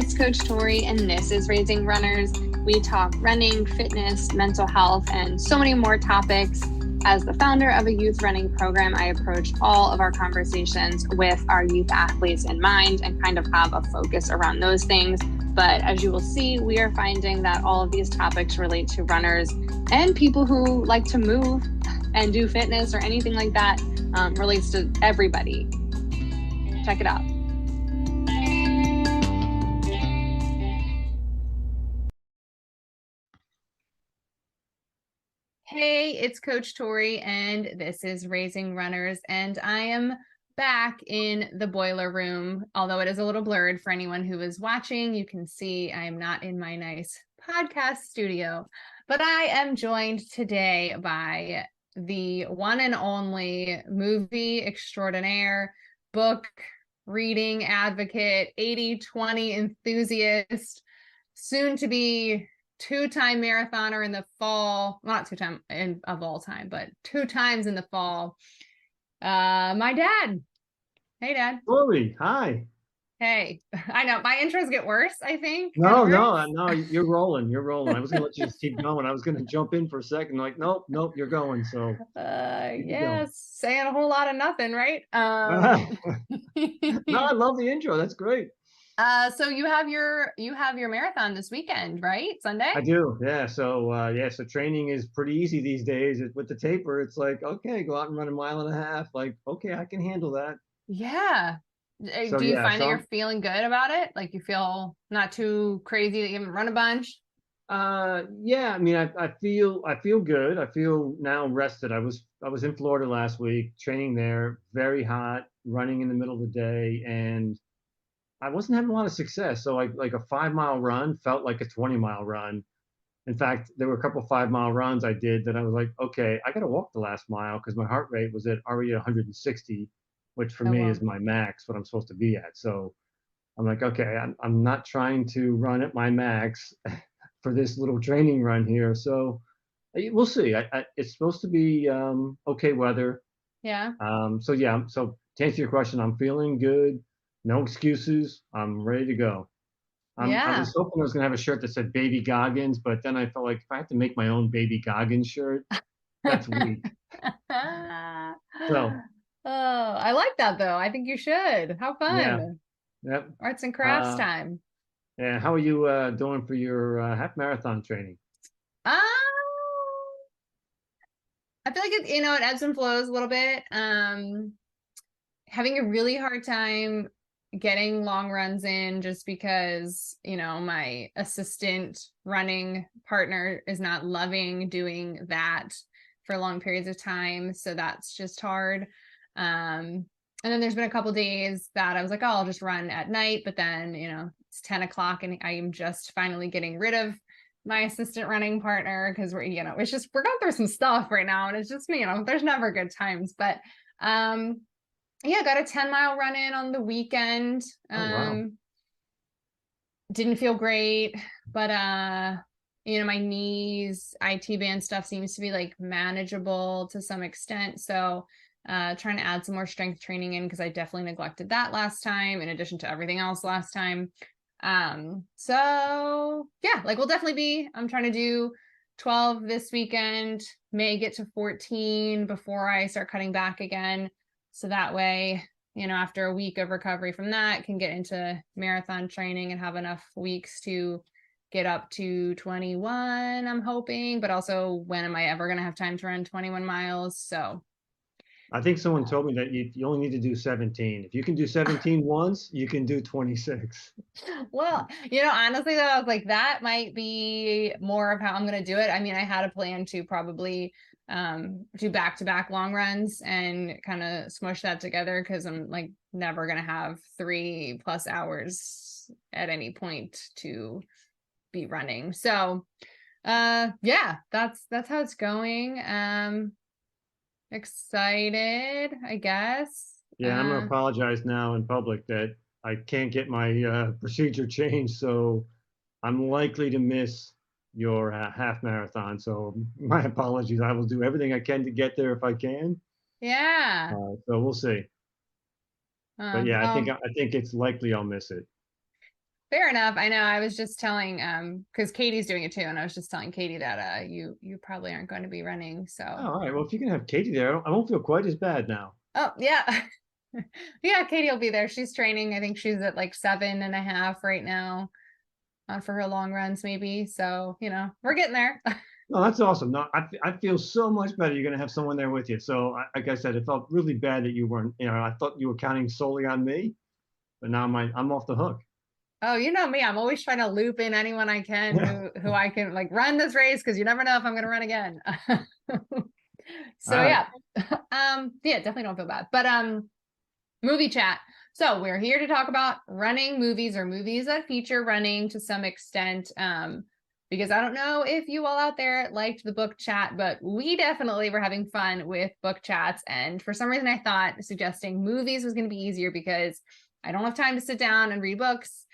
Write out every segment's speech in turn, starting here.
it's Coach Tori, and this is Raising Runners. We talk running, fitness, mental health, and so many more topics. As the founder of a youth running program, I approach all of our conversations with our youth athletes in mind and kind of have a focus around those things. But as you will see, we are finding that all of these topics relate to runners and people who like to move and do fitness or anything like that. Relates to everybody. Check it out. Hey, it's Coach Tori, and this is Raising Runners, and I am back in the boiler room. Although it is a little blurred for anyone who is watching, you can see I am not in my nice podcast studio, but I am joined today by the one and only movie extraordinaire, book reading advocate, 80/20 enthusiast, soon to be two-time marathoner in the fall, not two-time of all time, but 2 times in the fall. My dad. Hey, Dad. Tori, hi. Hey, I know my intros get worse, I think. No, you're rolling. You're rolling. I was gonna let you just keep going. I was gonna jump in for a second, like, nope, you're going. So yeah, saying a whole lot of nothing, right? No, I love the intro. That's great. So you have your marathon this weekend, right? Sunday? I do, yeah. So training is pretty easy these days. With the taper, it's like, okay, go out and run a mile and a half. Like, okay, I can handle that. Yeah. So Do you yeah, find that you're feeling good about it? Like you feel not too crazy that you haven't run a bunch? Yeah, I mean, I feel good. I feel now rested. I was in Florida last week, training there, very hot, running in the middle of the day, and I wasn't having a lot of success. So like a 5 mile run felt like a 20 mile run. In fact, there were a couple 5 mile runs I did that I was like, okay, I got to walk the last mile because my heart rate was at already 160, which for Oh, me wow. is my max, what I'm supposed to be at. So I'm like, okay, I'm not trying to run at my max for this little training run here. So we'll see. It's supposed to be okay weather. Yeah. So yeah, so to answer your question, I'm feeling good. No excuses. I'm ready to go. I Yeah. was hoping I was gonna have a shirt that said Baby Goggins, but then I felt like if I have to make my own Baby Goggins shirt, that's weak. So Oh, I like that though. I think you should. How yeah, fun. yep. Arts and crafts Uh, time. and how are you doing for your half marathon training? Um, I feel like it ebbs and flows a little bit. Having a really hard time getting long runs in just because, my assistant running partner is not loving doing that for long periods of time. So that's just hard. And then there's been a couple days that I was like, oh, I'll just run at night. But then, it's 10 o'clock and I am just finally getting rid of my assistant running partner because we're going through some stuff right now. And it's just, there's never good times. But yeah, got a 10-mile run in on the weekend. Oh wow. Didn't feel great, but my knees, IT band stuff seems to be like manageable to some extent. So trying to add some more strength training in because I definitely neglected that last time in addition to everything else last time. So yeah, like I'm trying to do 12 this weekend, may get to 14 before I start cutting back again. So that way, after a week of recovery from that, can get into marathon training and have enough weeks to get up to 21, I'm hoping. But also, when am I ever going to have time to run 21 miles? So I think someone told me that you only need to do 17. If you can do 17 once, you can do 26. well, honestly, though, I was like, that might be more of how I'm going to do it. I mean, I had a plan to probably do back-to-back long runs and kind of smush that together because I'm like never going to have 3+ hours at any point to be running. So yeah, that's how it's going. Excited, I guess. Yeah, I'm gonna apologize now in public that I can't get my procedure changed, so I'm likely to miss your half marathon. So my apologies. I will do everything I can to get there if I can. Yeah. So we'll see. But yeah, Well, I think it's likely I'll miss it. Fair enough. I know. I was just telling, because Katie's doing it too, and I was just telling Katie that you probably aren't going to be running. Oh, So, all right. Well, if you can have Katie there, I won't feel quite as bad now. oh yeah, yeah. Katie will be there. She's training. I think she's at like 7.5 right now, for her long runs, maybe. So we're getting there. No, that's awesome. No, I feel so much better. You're going to have someone there with you. So, like I said, it felt really bad that you weren't. I thought you were counting solely on me, but now I'm off the hook. Oh, you know me. I'm always trying to loop in anyone I can who I can like run this race because you never know if I'm going to run again. All So right. yeah, yeah, definitely don't feel bad. But movie chat. So we're here to talk about running movies or movies that feature running to some extent. Because I don't know if you all out there liked the book chat, but we definitely were having fun with book chats. And for some reason, I thought suggesting movies was going to be easier because I don't have time to sit down and read books.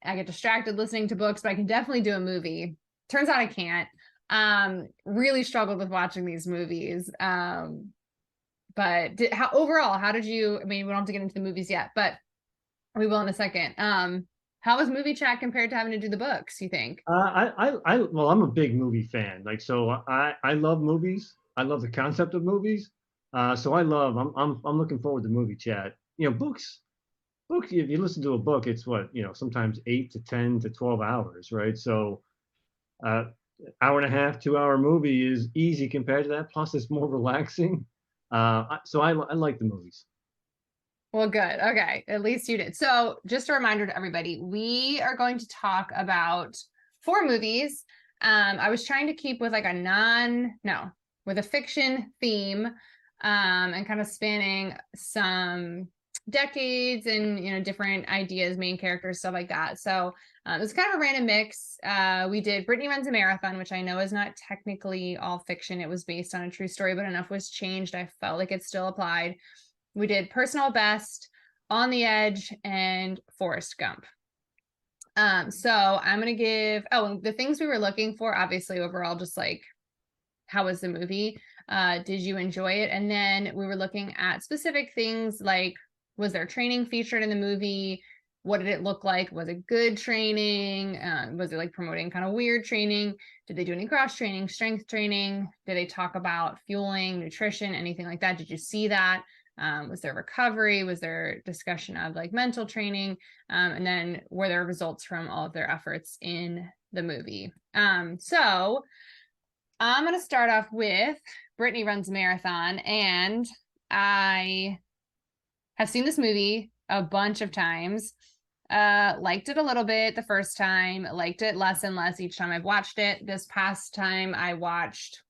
I get distracted listening to books, but I can definitely do a movie. Turns out I can't. Really struggled with watching these movies. But overall, how did you? I mean, we don't have to get into the movies yet, but we will in a second. How was movie chat compared to having to do the books, you think? Well, I'm a big movie fan. Like, so I love movies. I love the concept of movies. So I'm looking forward to movie chat. Books. If you listen to a book, it's what, sometimes 8 to 10 to 12 hours, right? So, uh, hour and a half, 2 hour movie is easy compared to that. Plus, it's more relaxing. So I like the movies. Well, good. Okay. At least you did. So, just a reminder to everybody, we are going to talk about 4 movies. I was trying to keep with like with a fiction theme, and kind of spanning some decades and, different ideas, main characters, stuff like that. So, it was kind of a random mix. We did Brittney Runs a Marathon, which I know is not technically all fiction. It was based on a true story, but enough was changed. I felt like it still applied. We did Personal Best, On the Edge, and Forrest Gump. So I'm gonna give the things we were looking for, obviously overall, just like how was the movie? Did you enjoy it? And then we were looking at specific things like, was there training featured in the movie? What did it look like? Was it good training? Was it like promoting kind of weird training? Did they do any cross training, strength training? Did they talk about fueling, nutrition, anything like that? Did you see that? Was there recovery? Was there discussion of like mental training? And then were there results from all of their efforts in the movie? So I'm going to start off with Brittney Runs a Marathon, and I have seen this movie a bunch of times. Liked it a little bit the first time, liked it less and less each time I've watched it. This past time I watched,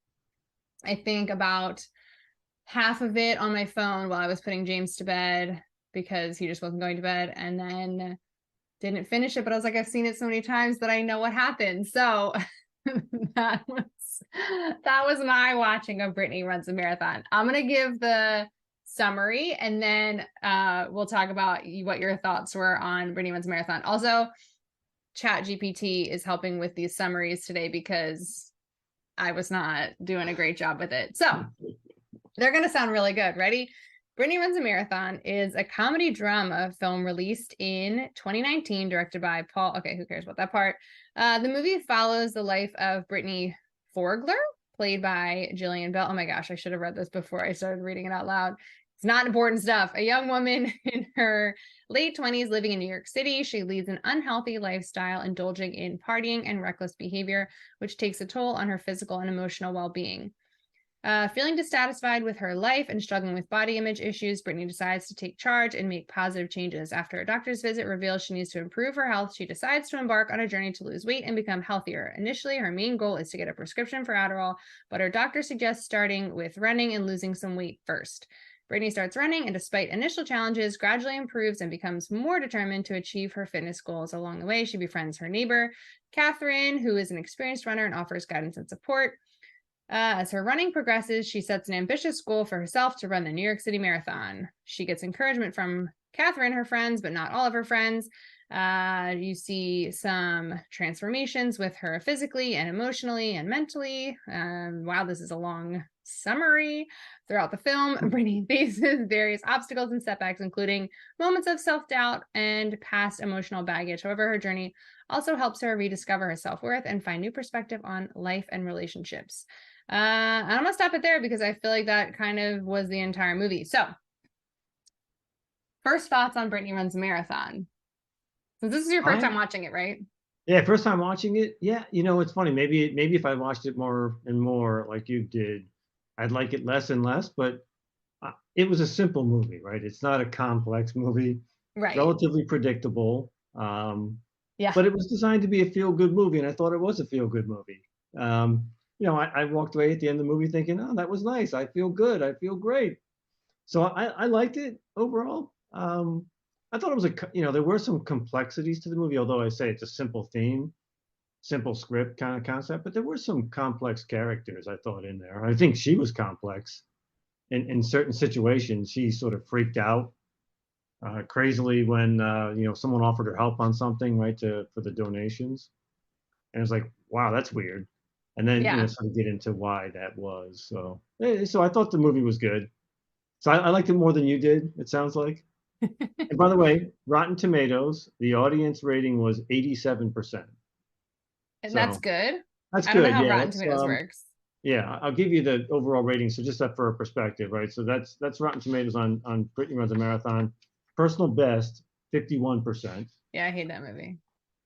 I think, about half of it on my phone while I was putting James to bed because he just wasn't going to bed, and then didn't finish it, but I was like, I've seen it so many times that I know what happened. So that was my watching of Brittney Runs a Marathon. I'm gonna give the summary, and then we'll talk about what your thoughts were on Brittney Runs a Marathon. Also, ChatGPT is helping with these summaries today because I was not doing a great job with it. So they're going to sound really good. Ready? Brittney Runs a Marathon is a comedy drama film released in 2019, directed by Paul. Okay, who cares about that part? The movie follows the life of Brittney Forgler, played by Jillian Bell. Oh my gosh, I should have read this before I started reading it out loud. It's not important stuff. A young woman in her late 20s living in New York City. She leads an unhealthy lifestyle, indulging in partying and reckless behavior, which takes a toll on her physical and emotional well-being. Feeling dissatisfied with her life and struggling with body image issues, Brittney decides to take charge and make positive changes. After a doctor's visit reveals she needs to improve her health, she decides to embark on a journey to lose weight and become healthier. Initially, her main goal is to get a prescription for Adderall, but her doctor suggests starting with running and losing some weight first. Brittney starts running, and despite initial challenges, gradually improves and becomes more determined to achieve her fitness goals. Along the way, she befriends her neighbor, Catherine, who is an experienced runner and offers guidance and support. As her running progresses, she sets an ambitious goal for herself to run the New York City Marathon. She gets encouragement from Catherine, her friends, but not all of her friends. You see some transformations with her physically and emotionally and mentally. Wow, this is a long Summary. Throughout the film, Brittney faces various obstacles and setbacks, including moments of self-doubt and past emotional baggage. However, her journey also helps her rediscover her self-worth and find new perspective on life and relationships. I'm gonna stop it there because I feel like that kind of was the entire movie. So, first thoughts on Brittney Runs a Marathon. So this is your first I time watching it, right? Yeah, first time watching it. Yeah, it's funny. Maybe if I watched it more and more like you did, I'd like it less and less. But it was a simple movie, right? It's not a complex movie, Right. relatively predictable. Yeah. But it was designed to be a feel-good movie, and I thought it was a feel-good movie. I walked away at the end of the movie thinking, "Oh, that was nice. I feel good. I feel great." So I liked it overall. I thought it was there were some complexities to the movie, although I say it's a simple theme, simple script kind of concept, but there were some complex characters I thought in there. I think she was complex in certain situations. She sort of freaked out crazily when someone offered her help on something, right, to for the donations, and it was like, wow, that's weird. And then Yeah. sort of get into why that was. So I thought the movie was good. So I liked it more than you did. It sounds like. And by the way, Rotten Tomatoes, the audience rating was 87%. And that's So good. that's I don't know good. how Yeah, Rotten that's Tomatoes works. yeah. I'll give you the overall rating. So just that for a perspective, right? So that's Rotten Tomatoes on Brittany Runs a Marathon. Personal best, 51%. Yeah, I hate that movie.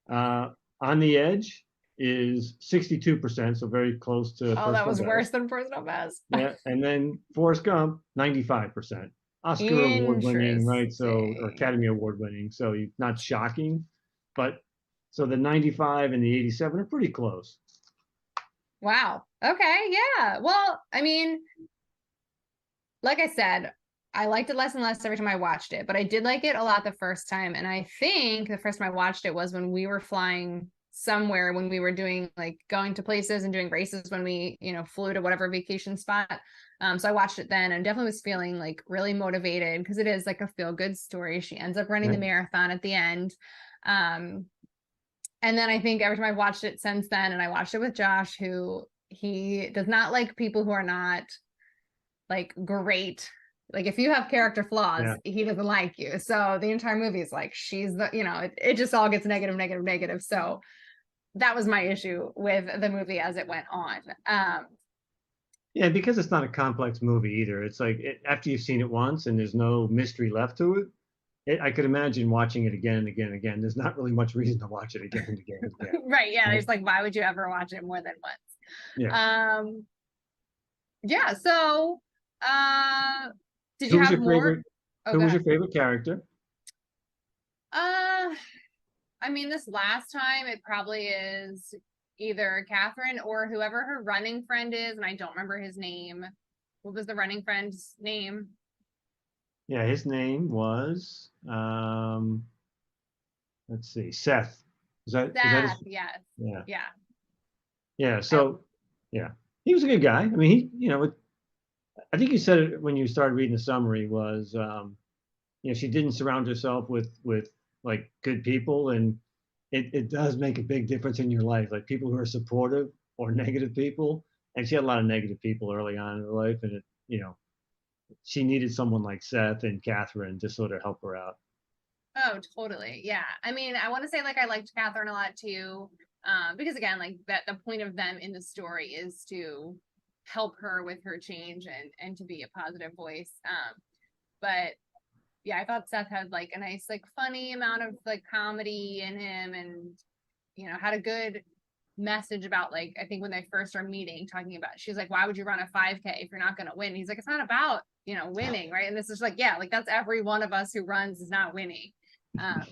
Uh, on the Edge is 62%, so very close to Oh, that personal was worse best. than Personal Best. Yeah, and then Forrest Gump, 95%. Oscar award winning, right? So, or Interesting. Academy Award winning. So, not shocking, but so the 95 and the 87 are pretty close. Wow. Okay. Yeah. Well, I mean, like I said, I liked it less and less every time I watched it, but I did like it a lot the first time. And I think the first time I watched it was when we were flying somewhere, when we were doing like going to places and doing races when we, flew to whatever vacation spot. So I watched it then and definitely was feeling like really motivated because it is like a feel good story. She ends up running Yeah. the marathon at the end. Um, and then I think every time I've watched it since then, and I watched it with Josh, who he does not like people who are not like great. Like if you have character flaws, Yeah. he doesn't like you. So the entire movie is like she's the, it just all gets negative, negative, negative. So that was my issue with the movie as it went on. Yeah, because it's not a complex movie either. It's like after you've seen it once and there's no mystery left to it, I could imagine watching it again and again and again. There's not really much reason to watch it again and again and again. Right. Yeah. Right? It's like, why would you ever watch it more than once? Yeah. Yeah. So, uh, did you Who was have your more? favorite? Oh, Who go was your ahead. favorite character? Uh, I mean, this last time it probably is either Catherine or whoever her running friend is, and I don't remember his name. What was the running friend's name? Yeah, his name was let's see, Seth. Is that his? Seth, yes. Yeah, Yeah. yeah. I, So yeah, he was a good guy. I mean, I think you said it when you started reading the summary was she didn't surround herself with like good people, and it does make a big difference in your life, like people who are supportive or negative people. And she had a lot of negative people early on in her life, and she needed someone like Seth and Catherine to sort of help her out. oh, totally. Yeah. I mean, I want to say like I liked Catherine a lot too. Because again, like that the point of them in the story is to help her with her change and to be a positive voice. But yeah, I thought Seth had like a nice, like funny amount of like comedy in him and had a good message about like I think when they first are meeting, talking about she's like, why would you run a 5K if you're not gonna win? He's like, it's not about winning, right? And this is like, yeah, like that's every one of us who runs is not winning. Um,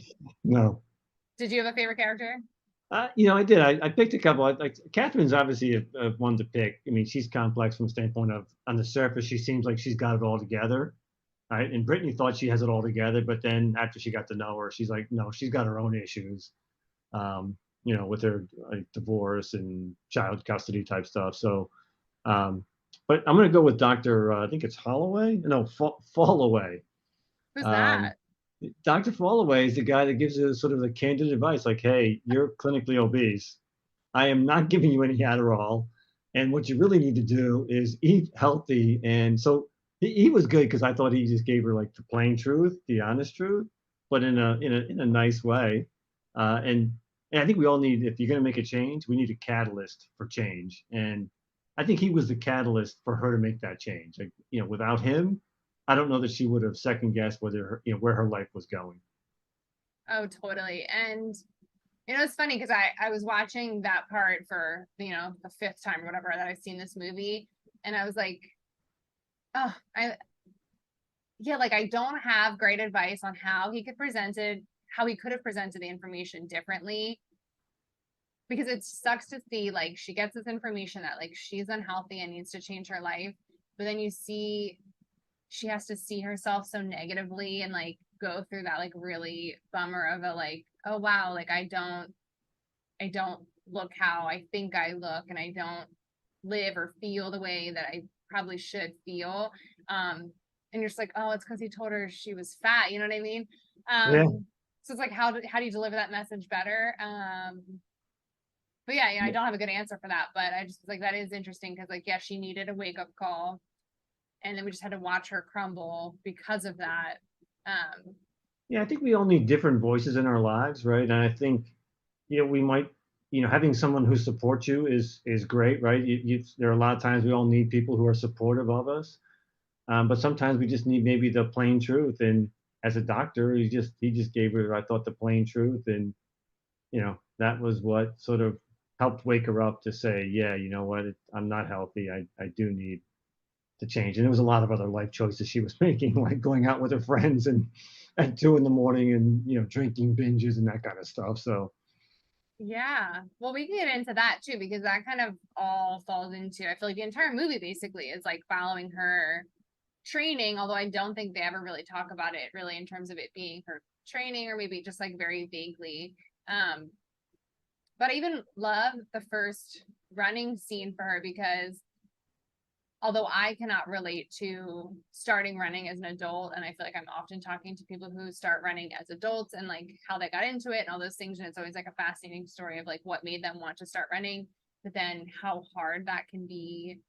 No. did you have a favorite character? I did. I picked a couple. Like Catherine's obviously a one to pick. I mean, she's complex from the standpoint of on the surface, she seems like she's got it all together, right? And Brittany thought she has it all together, but then after she got to know her, she's like, no, she's got her own issues, with her like, divorce and child custody type stuff. So, um, but I'm gonna go with Doctor. I think it's Holloway. No, Fallaway. Who's Um, that? Dr. Fallaway is the guy that gives you sort of the candid advice, like, "Hey, you're clinically obese. I am not giving you any Adderall, And what you really need to do is eat healthy. And so he was good because I thought he just gave her like the plain truth, the honest truth, but in a nice way. And I think we all need, if you're going to make a change, we need a catalyst for change. And I think he was the catalyst for her to make that change. Like, without him, I don't know that she would have second guessed whether where her life was going. Oh, totally. And it's funny because I was watching that part for, the fifth time or whatever that I've seen this movie. And I was like, oh, yeah, like I don't have great advice on how he could have presented the information differently, because it sucks to see like she gets this information that like she's unhealthy and needs to change her life, but then you see she has to see herself so negatively and like go through that like really bummer of a like, oh wow, like I don't look how I think I look, and I don't live or feel the way that I probably should feel. And you're just like, oh, it's because he told her she was fat. You know what I mean? Yeah. So it's like, how do you deliver that message better? But yeah, I don't have a good answer for that. But I just like that is interesting because like, yeah, she needed a wake up call, and then we just had to watch her crumble because of that. Um, Yeah, I think we all need different voices in our lives, right? And I think, we might, having someone who supports you is great, right? There are a lot of times we all need people who are supportive of us, but sometimes we just need maybe the plain truth. And as a doctor, he just gave her, I thought, the plain truth, and that was what sort of helped wake her up to say, yeah, you know what, I'm not healthy. I do need to change. And there was a lot of other life choices she was making, like going out with her friends and at 2 in the morning and drinking binges and that kind of stuff. So yeah. Well, we can get into that too, because that kind of all falls into, I feel like the entire movie basically is like following her training, although I don't think they ever really talk about it really in terms of it being her training, or maybe just like very vaguely. Um, but I even love the first running scene for her, because although I cannot relate to starting running as an adult, and I feel like I'm often talking to people who start running as adults and like how they got into it and all those things, and it's always like a fascinating story of like what made them want to start running, but then how hard that can be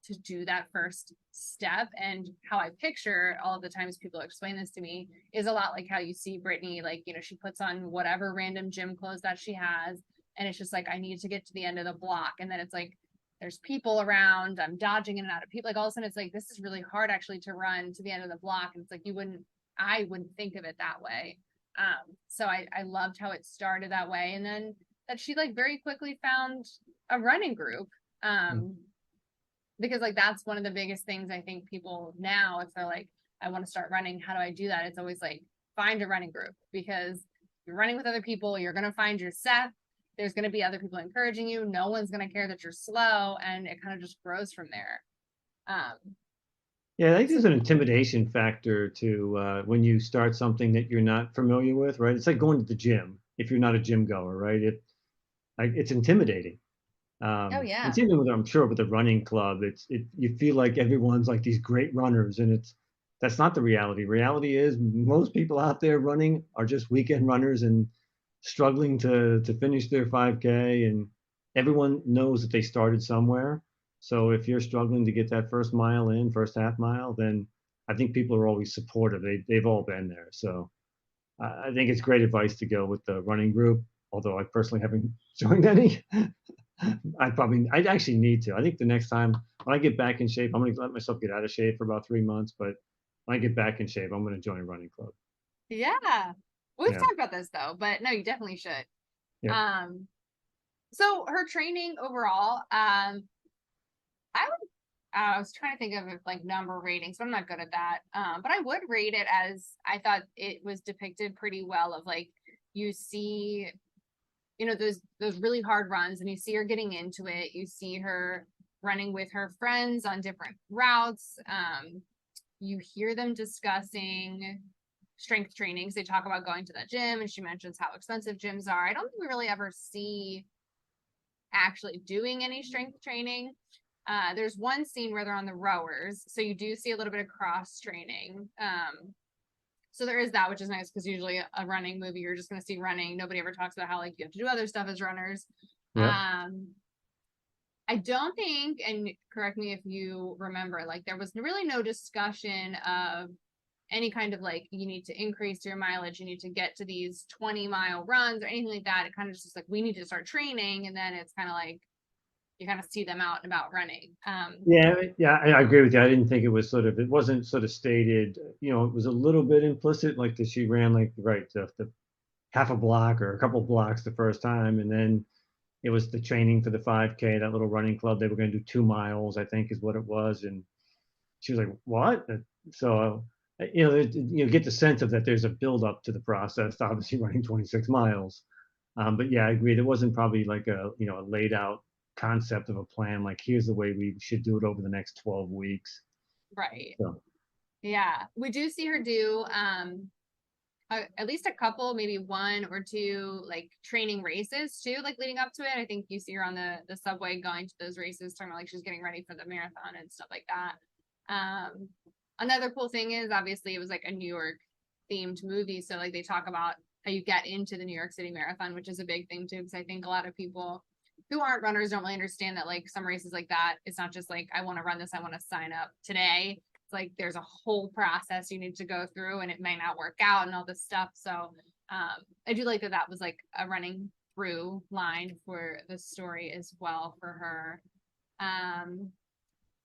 to do that first step. And how I picture all of the times people explain this to me is a lot like how you see Brittney, like, she puts on whatever random gym clothes that she has, and it's just like, I need to get to the end of the block, and then it's like there's people around, I'm dodging in and out of people, like all of a sudden it's like, this is really hard actually to run to the end of the block, and it's like I wouldn't think of it that way. So I loved how it started that way, and then that she like very quickly found a running group. Because like that's one of the biggest things I think people now, if they're like, I want to start running, how do I do that? It's always like, find a running group, because you're running with other people, you're going to find your set, there's going to be other people encouraging you, no one's going to care that you're slow, and it kind of just grows from there. yeah, I think So there's an intimidation factor to when you start something that you're not familiar with, right? It's like going to the gym if you're not a gym goer, right? It's intimidating. oh And yeah. same thing with, I'm sure, with the running club. You feel like everyone's like these great runners, and that's not the reality. Reality is most people out there running are just weekend runners and struggling to finish their 5K, and everyone knows that they started somewhere. So if you're struggling to get that first mile in, first half mile, then I think people are always supportive. They've all been there. So I think it's great advice to go with the running group, although I personally haven't joined any. I'd actually need to. I think the next time when I get back in shape, I'm going to let myself get out of shape for about 3 months. But when I get back in shape, I'm going to join a running club. Yeah, we've Yeah. talked about this though, but no, you definitely should. Yeah. um so her training overall, I was trying to think of it like number ratings, but I'm not good at that. But I would rate it as, I thought it was depicted pretty well, of like, you see, those really hard runs, and you see her getting into it. You see her running with her friends on different routes. You hear them discussing strength trainings. They talk about going to that gym, and she mentions how expensive gyms are. I don't think we really ever see actually doing any strength training. There's one scene where they're on the rowers, so you do see a little bit of cross training. So there is that, which is nice, because usually a running movie, you're just going to see running. Nobody ever talks about how like you have to do other stuff as runners. Yeah. Um, I don't think, and correct me if you remember, like there was really no discussion of any kind of like you need to increase your mileage, you need to get to these 20-mile runs or anything like that. It kind of just like we need to start training, and then it's kind of like you kind of see them out and about running. Yeah, yeah, I agree with you. I didn't think it was it wasn't sort of stated, it was a little bit implicit, like that she ran like right the half a block or a couple blocks the first time, and then it was the training for the 5K, that little running club. They were going to do 2 miles, I think, is what it was, and she was like, "What?" So get the sense of that there's a build up to the process. To obviously, running 26 miles. But yeah, I agree. There wasn't probably like a laid out concept of a plan. Like, here's the way we should do it over the next 12 weeks. Right. So Yeah. We do see her do at least a couple, maybe one or two like training races too, like leading up to it. I think you see her on the subway going to those races, talking about like she's getting ready for the marathon and stuff like that. Um, Another cool thing is obviously it was like a New York themed movie, so like they talk about how you get into the New York City Marathon, which is a big thing too, because I think a lot of people who aren't runners don't really understand that like some races like that, it's not just like I want to run this, I want to sign up today. It's like there's a whole process you need to go through, and it might not work out and all this stuff. So I do like that that was like a running through line for the story as well for her.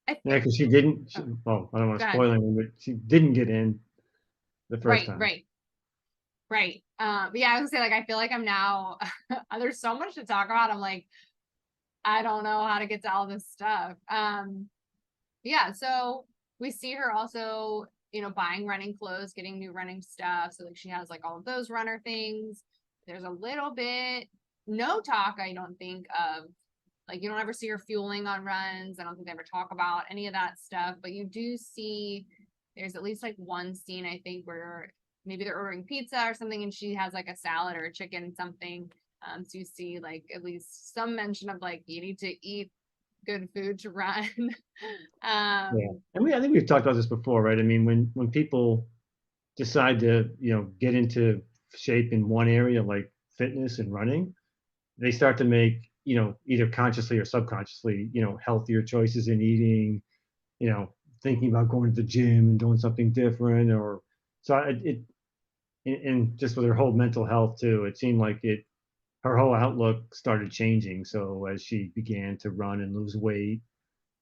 I yeah, think. because she didn't. Oh, Well, I don't want go to ahead. spoil anything, but she didn't get in the first Right, time. right, right. But yeah, I was gonna say like I feel like I'm now. There's so much to talk about. I'm like I don't know how to get to all this stuff. Yeah, so we see her also, buying running clothes, getting new running stuff. So like she has like all of those runner things. There's a little bit no talk, I don't think, of like you don't ever see her fueling on runs. I don't think they ever talk about any of that stuff, but you do see there's at least like one scene I think where maybe they're ordering pizza or something and she has like a salad or a chicken something. So you see like at least some mention of like you need to eat good food to run. Yeah, um, and I think we've talked about this before, right? I mean, when people decide to get into shape in one area like fitness and running, they start to make either consciously or subconsciously healthier choices in eating, you know thinking about going to the gym and doing something different, or so and just with her whole mental health too, it seemed like her whole outlook started changing. So as she began to run and lose weight,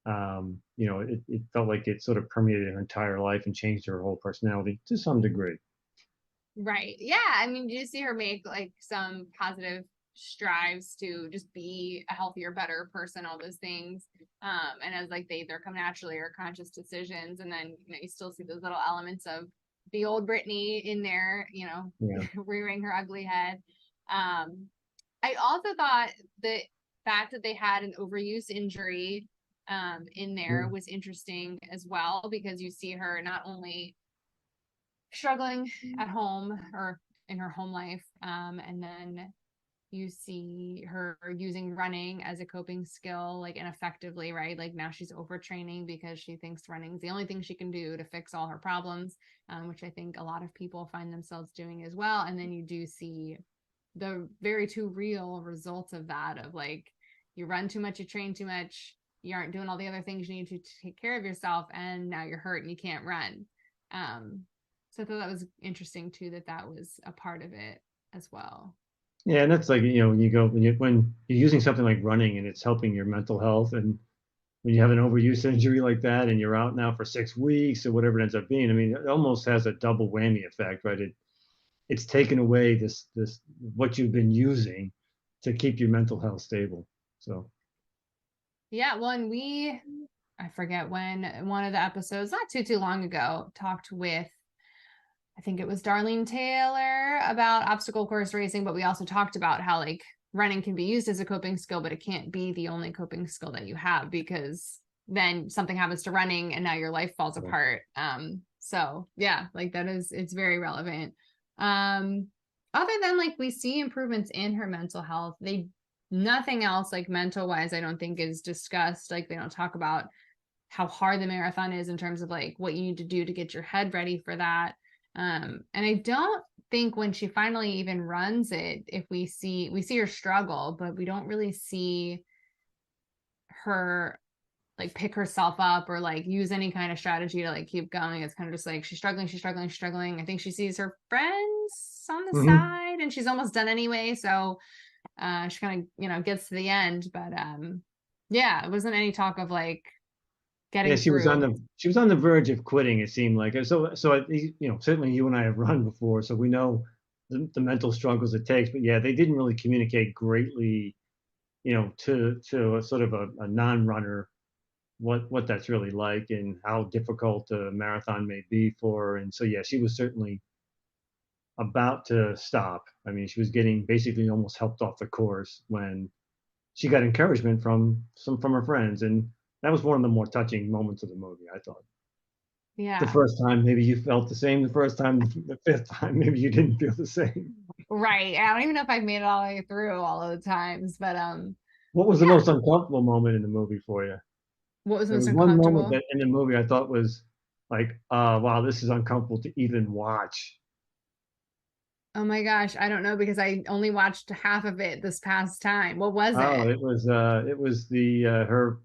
it felt like it sort of permeated her entire life and changed her whole personality to some degree. right. Yeah. I mean, do you see her make like some positive strives to just be a healthier, better person, all those things. And as like they either come naturally or conscious decisions. And then, you still see those little elements of the old Brittney in there, Yeah. rearing her ugly head. Um, I also thought the fact that they had an overuse injury in there Yeah. was interesting as well, because you see her not only struggling at home or in her home life, and then you see her using running as a coping skill, like ineffectively, right? Like now she's overtraining because she thinks running is the only thing she can do to fix all her problems, which I think a lot of people find themselves doing as well. And then you do see the very too real results of that, of like you run too much, you train too much, you aren't doing all the other things you need to take care of yourself, and now you're hurt and you can't run. So I thought that was interesting too, that that was a part of it as well. Yeah, and that's like, when you're using something like running and it's helping your mental health, and when you have an overuse injury like that and you're out now for 6 weeks or whatever it ends up being, I mean, it almost has a double whammy effect, right? It's taken away this what you've been using to keep your mental health stable. So Yeah, well, and I forget when, one of the episodes not too long ago, talked with, I think it was Darlene Taylor, about obstacle course racing, but we also talked about how like running can be used as a coping skill, but it can't be the only coping skill that you have, because then something happens to running and now your life falls yeah. apart. So yeah, like it's very relevant. Um, Other than like we see improvements in her mental health, nothing else like mental wise, I don't think is discussed. Like they don't talk about how hard the marathon is in terms of like what you need to do to get your head ready for that. And I don't think when she finally even runs it, if we see her struggle, but we don't really see her like pick herself up or like use any kind of strategy to like keep going. It's kind of just like she's struggling, she's struggling, she's struggling. I think she sees her friends on the Mhm. side and she's almost done anyway. So she kind of, gets to the end. But yeah, it wasn't any talk of like Yeah, getting through. she was on the verge of quitting, it seemed like. And certainly you and I have run before, so we know the mental struggles it takes. But yeah, they didn't really communicate greatly, to a sort of a non-runner what that's really like and how difficult a marathon may be for her. And so yeah, she was certainly about to stop. I mean, she was getting basically almost helped off the course when she got encouragement from her friends, and that was one of the more touching moments of the movie, I thought. The Yeah. first time, maybe you felt the same. The first time, the fifth time, maybe you didn't feel the same. Right. I don't even know if I've made it all the way through all of the times, but What was the yeah. most uncomfortable moment in the movie for you? What was There most was one moment uncomfortable? that in the movie I thought was like, wow, this is uncomfortable to even watch. Oh my gosh, I don't know because I only watched half of it this past time. What was Oh, it? it was the her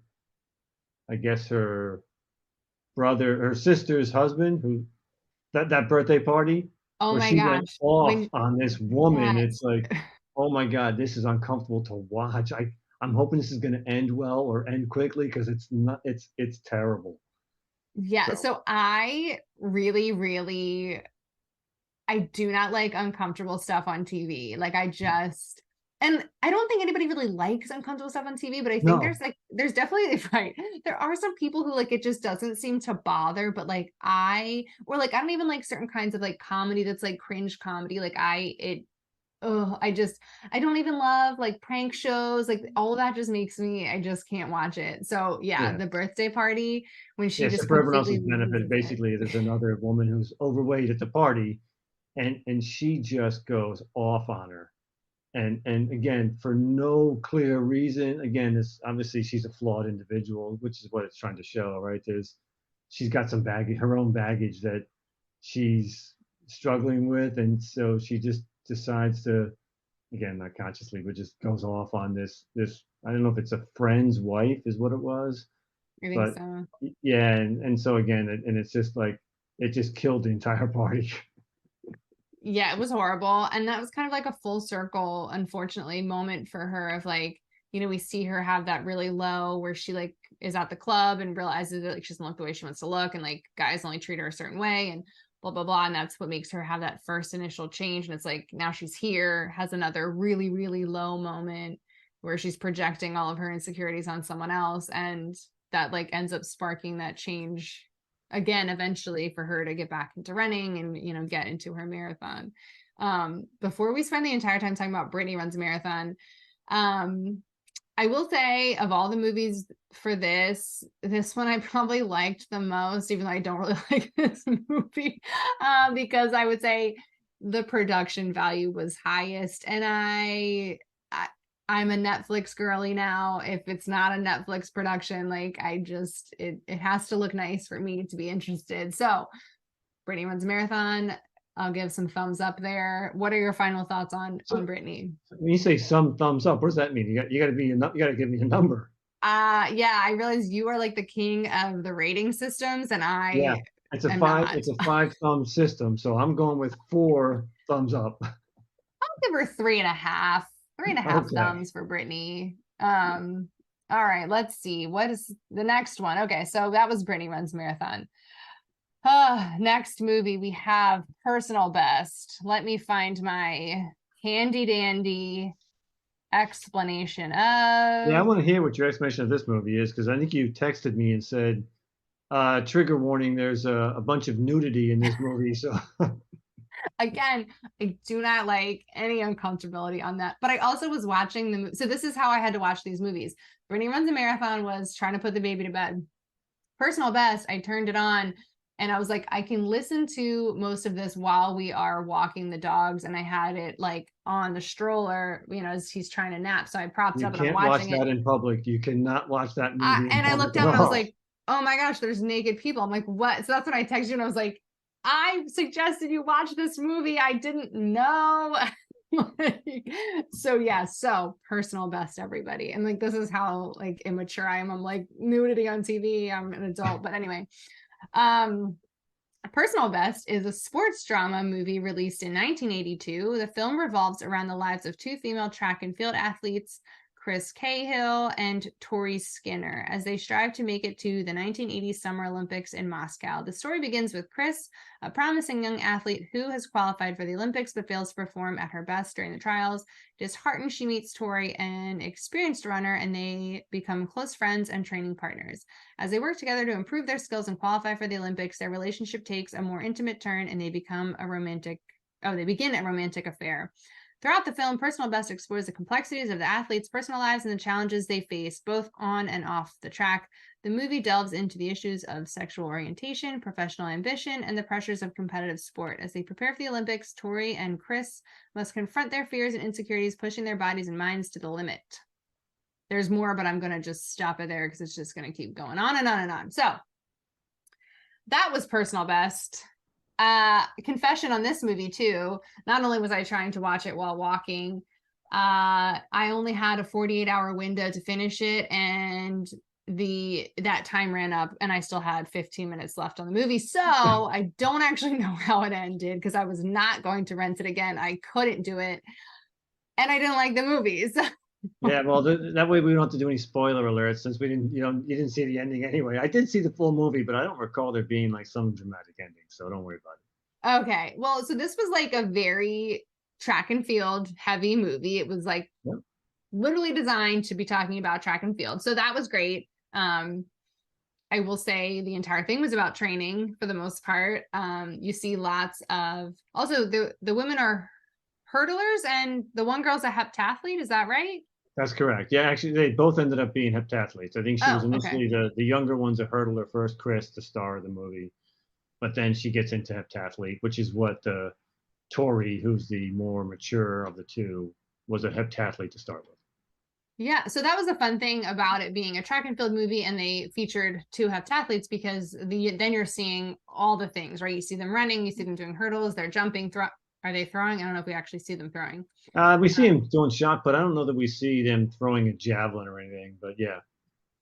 I guess her sister's husband, who that birthday party Oh where my she went gosh. off When on this woman. yes. It's like, oh my God, this is uncomfortable to watch. I'm hoping this is going to end well or end quickly because it's not. It's terrible. Yeah, So so I really, really I do not like uncomfortable stuff on TV. Like I just and I don't think anybody really likes uncomfortable stuff on TV, but I think no, there's definitely right. There are some people who like it just doesn't seem to bother, but like I don't even like certain kinds of like comedy that's like cringe comedy. Like I don't even love like prank shows. Like all of that just makes me I just can't watch it. So yeah, yeah, the birthday party when she yeah. So just for everyone completely else's benefit, loses it. basically, there's another woman who's overweight at the party, and she just goes off on her. And again, for no clear reason. Again, this obviously she's a flawed individual, which is what it's trying to show, right? She's got some baggage, her own baggage that she's struggling with, and so she just decides to, again, not consciously, but just goes off on this. I don't know if it's a friend's wife is what it was, I think but so. yeah, and so again, and it's just like it just killed the entire party. Yeah, it was horrible. And that was kind of like a full circle, unfortunately, moment for her of like, we see her have that really low where she like is at the club and realizes that like she doesn't look the way she wants to look and like guys only treat her a certain way and blah blah blah. And that's what makes her have that first initial change. And it's like now she's here, has another really, really low moment where she's projecting all of her insecurities on someone else. And that like ends up sparking that change again eventually for her to get back into running and get into her marathon. Before we spend the entire time talking about Brittney runs a marathon, um I will say of all the movies for this one I probably liked the most, even though I don't really like this movie, because I would say the production value was highest. And I I'm a Netflix girly now. If it's not a Netflix production, like it has to look nice for me to be interested. So Brittney runs a marathon. I'll give some thumbs up there. What are your final thoughts on So Brittney? when you say some thumbs up, what does that mean? You got to give me a number. Yeah, I realize you are like the king of the rating systems, and Yeah, I am not. it's a five thumb system, so I'm going with four thumbs up. I'll give her three and a half, three and a half Okay. thumbs for Brittney. All right, let's see. What is the next one? Okay, so that was Brittney runs marathon. Next movie we have personal best. Let me find my handy dandy explanation Yeah, I of want to hear what your explanation of this movie is because I think you texted me and said, trigger warning, there's a bunch of nudity in this movie. So again, I do not like any uncomfortability on that. But I also was watching so this is how I had to watch these movies. Brittney runs a marathon was trying to put the baby to bed. Personal best, I turned it on and I was like, I can listen to most of this while we are walking the dogs. And I had it like on the stroller, as he's trying to nap. So I propped you up and I'm can't watch watching it. that in public. You cannot watch that movie in And I public looked at up and I was all. like, oh my gosh, there's naked people. I'm like, what? So that's when I texted you and I was like, I suggested you watch this movie. I didn't know. Like, so yeah, so personal best, everybody. And like this is how like immature I am. I'm like nudity on TV. I'm an adult. But anyway, um personal best is a sports drama movie released in 1982. The film revolves around the lives of two female track and field athletes, Chris Cahill and Tori Skinner, as they strive to make it to the 1980 Summer Olympics in Moscow. The story begins with Chris, a promising young athlete who has qualified for the Olympics but fails to perform at her best during the trials. Disheartened, she meets Tori, an experienced runner, and they become close friends and training partners. As they work together to improve their skills and qualify for the Olympics, their relationship takes a more intimate turn and they begin a romantic affair. Throughout the film, Personal Best explores the complexities of the athletes' personal lives and the challenges they face, both on and off the track. The movie delves into the issues of sexual orientation, professional ambition, and the pressures of competitive sport. As they prepare for the Olympics, Tori and Chris must confront their fears and insecurities, pushing their bodies and minds to the limit. There's more, but I'm going to just stop it there because it's just going to keep going on and on and on. So that was Personal Best. Confession on this movie too. Not only was I trying to watch it while walking, I only had a 48-hour window to finish it, and that time ran up and I still had 15 minutes left on the movie. So I don't actually know how it ended because I was not going to rent it again. I couldn't do it. And I didn't like the movies. Yeah, well, that way we don't have to do any spoiler alerts since we didn't, you didn't see the ending anyway. I did see the full movie, but I don't recall there being like some dramatic ending, so don't worry about it. Okay. Well, so this was like a very track and field heavy movie. It was like Yep. literally designed to be talking about track and field. So that was great. I will say the entire thing was about training for the most part. You see lots of, also the women are hurdlers and the one girl's a heptathlete. Is that right? That's correct. Yeah, actually, they both ended up being heptathletes. I think she was Oh, okay. initially the younger one's a hurdler first, Chris, the star of the movie, but then she gets into heptathlete, which is what Tori, who's the more mature of the two, was a heptathlete to start with. Yeah, so that was a fun thing about it being a track and field movie, and they featured two heptathletes because then you're seeing all the things, right? You see them running, you see them doing hurdles, they're jumping. Are they throwing? I don't know if we actually see them throwing. We see him doing shot, but I don't know that we see them throwing a javelin or anything. But yeah.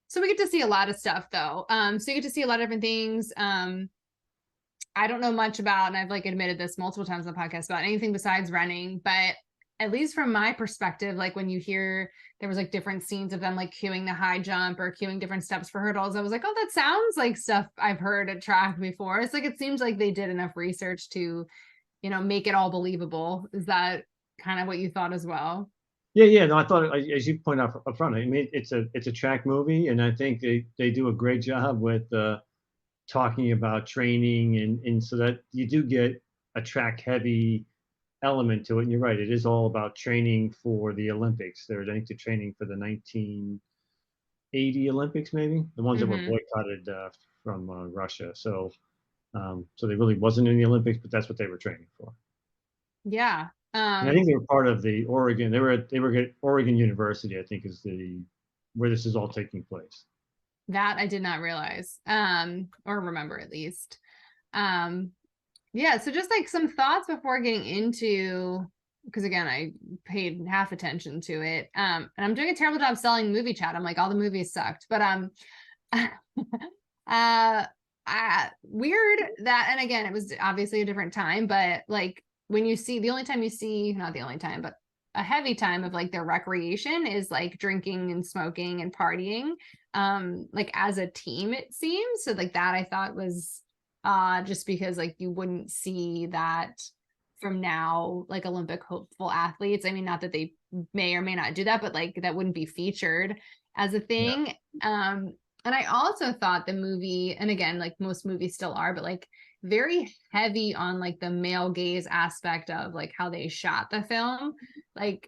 So we get to see a lot of stuff though. So you get to see a lot of different things. I don't know much about, and I've like admitted this multiple times on the podcast, about anything besides running, but at least from my perspective, like when you hear there was like different scenes of them like cueing the high jump or cueing different steps for hurdles, I was like, oh, that sounds like stuff I've heard at track before. It's like, it seems like they did enough research to, make it all believable. Is that kind of what you thought as well? Yeah. No, I thought, as you point out up front, I mean, it's a track movie, and I think they do a great job with talking about training, and so that you do get a track heavy element to it. And you're right, it is all about training for the Olympics. I think they're training for the 1980 Olympics, maybe the ones that were boycotted from Russia. So they really wasn't in the Olympics, but that's what they were training for. Yeah. And I think they were part of the Oregon. They were at Oregon University, I think, is where this is all taking place. That I did not realize, or remember at least. Yeah, so just like some thoughts before getting into, because again, I paid half attention to it. And I'm doing a terrible job selling movie chat. I'm like, all the movies sucked. But weird that, and again, it was obviously a different time, but like when you see, the only time you see, not the only time, but a heavy time of like their recreation is like drinking and smoking and partying, like as a team, it seems. So like that I thought was just because like you wouldn't see that from now, like Olympic hopeful athletes. I mean, not that they may or may not do that, but like that wouldn't be featured as a thing. Yeah. And I also thought the movie, and again, like most movies still are, but like very heavy on like the male gaze aspect of like how they shot the film. Like,